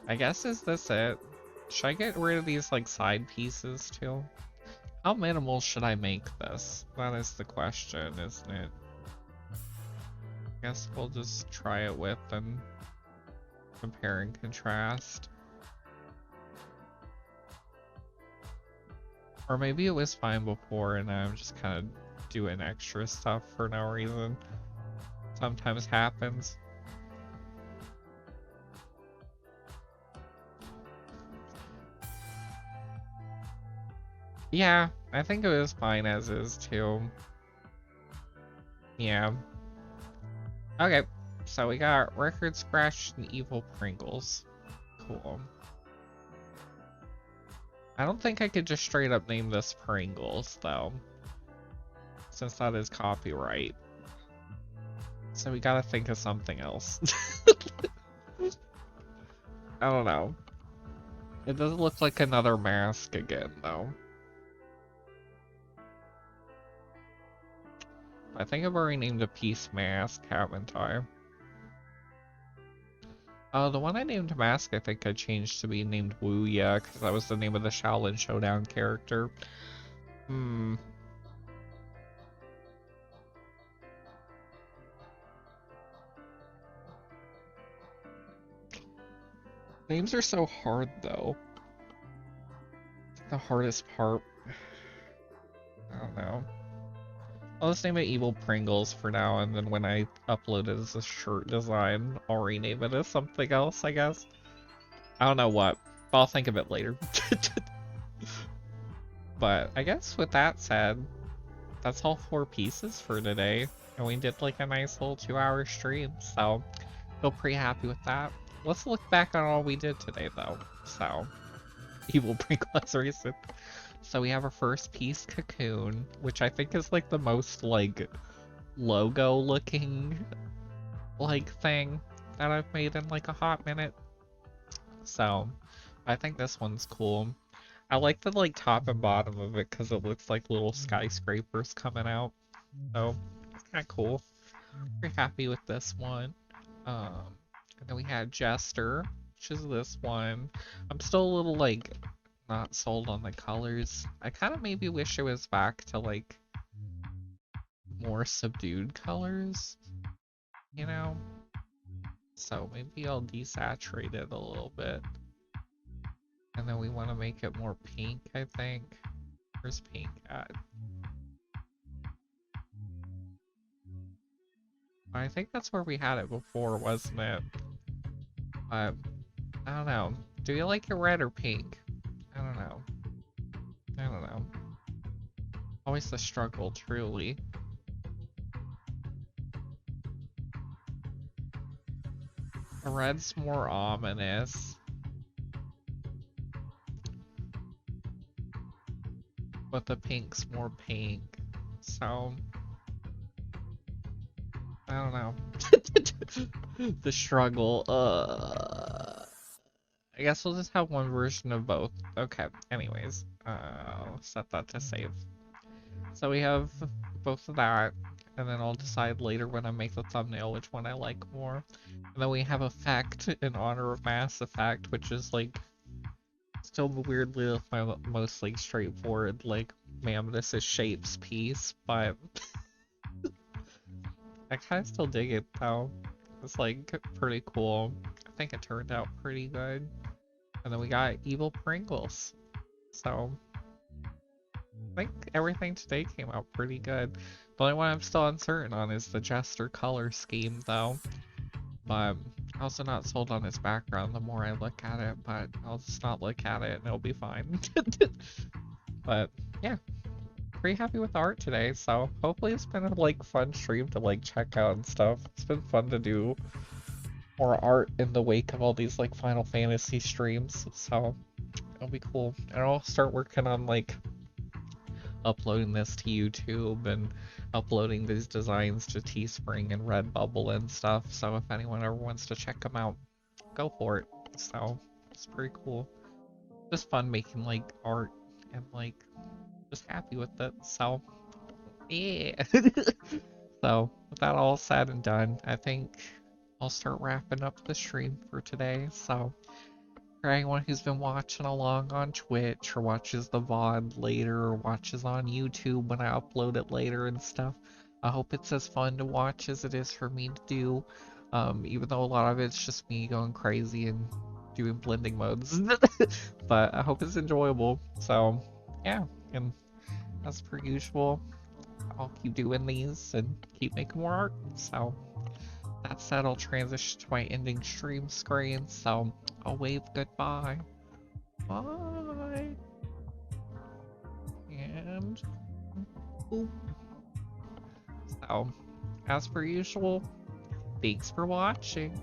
I guess is this it? Should I get rid of these like side pieces too? How minimal should I make this? That is the question, isn't it? Guess we'll just try it with and compare and contrast. Or maybe it was fine before and I'm just kind of doing extra stuff for no reason. Sometimes happens. Yeah, I think it was fine as is too. Yeah. Okay, so we got Record Scratch and Evil Pringles. Cool. I don't think I could just straight up name this Pringles, though, since that is copyright. So we gotta think of something else. I don't know. It doesn't look like another mask again, though. I think I've already named a piece mask, haven't I? The one I named Mask, I think I changed to be named Wuya, because that was the name of the Shaolin Showdown character. Names are so hard, though. The hardest part. I don't know. I'll just name it Evil Pringles for now, and then when I upload it as a shirt design, I'll rename it as something else, I guess. I don't know what. I'll think of it later. But I guess with that said, that's all 4 pieces for today. And we did like a nice little 2-hour stream, so feel pretty happy with that. Let's look back on all we did today, though. So, Evil Pringles reason. So we have our first piece, Cocoon, which I think is like the most like logo looking like thing that I've made in like a hot minute. So I think this one's cool. I like the like top and bottom of it because it looks like little skyscrapers coming out. So it's kind of cool. Pretty happy with this one. And then we had Jester, which is this one. I'm still a little like not sold on the colors. I kind of maybe wish it was back to like more subdued colors, you know? So maybe I'll desaturate it a little bit. And then we want to make it more pink, I think. Where's pink at? I think that's where we had it before, wasn't it? I don't know. Do you like it red or pink? I don't know. I don't know. Always the struggle, truly. The red's more ominous. But the pink's more pink. So I don't know. The struggle. I guess we'll just have one version of both. Okay, anyways. I'll set that to save. So we have both of that, and then I'll decide later when I make the thumbnail which one I like more. And then we have Effect in honor of Mass Effect, which is like still weirdly my most like straightforward, like, ma'am, this is shapes piece, but I kind of still dig it though. It's like pretty cool. I think it turned out pretty good. And then we got Evil Pringles. So I think everything today came out pretty good. The only one I'm still uncertain on is the Jester color scheme though. But I'm also not sold on his background the more I look at it, but I'll just not look at it and it'll be fine. But yeah, pretty happy with the art today, so hopefully it's been a like fun stream to like check out and stuff. It's been fun to do more art in the wake of all these like Final Fantasy streams, so it'll be cool. And I'll start working on like uploading this to YouTube and uploading these designs to Teespring and Redbubble and stuff, so if anyone ever wants to check them out, go for it. So it's pretty cool. Just fun making like art and like just happy with it. So yeah. So with that all said and done, I think I'll start wrapping up the stream for today. So For anyone who's been watching along on Twitch or watches the VOD later or watches on YouTube when I upload it later and stuff, I hope it's as fun to watch as it is for me to do. Even though a lot of it's just me going crazy and doing blending modes. But I hope it's enjoyable. So, yeah, and as per usual, I'll keep doing these and keep making more art. So, that said, I'll transition to my ending stream screen. So, I'll wave goodbye. Bye. And boop. So, as per usual, thanks for watching.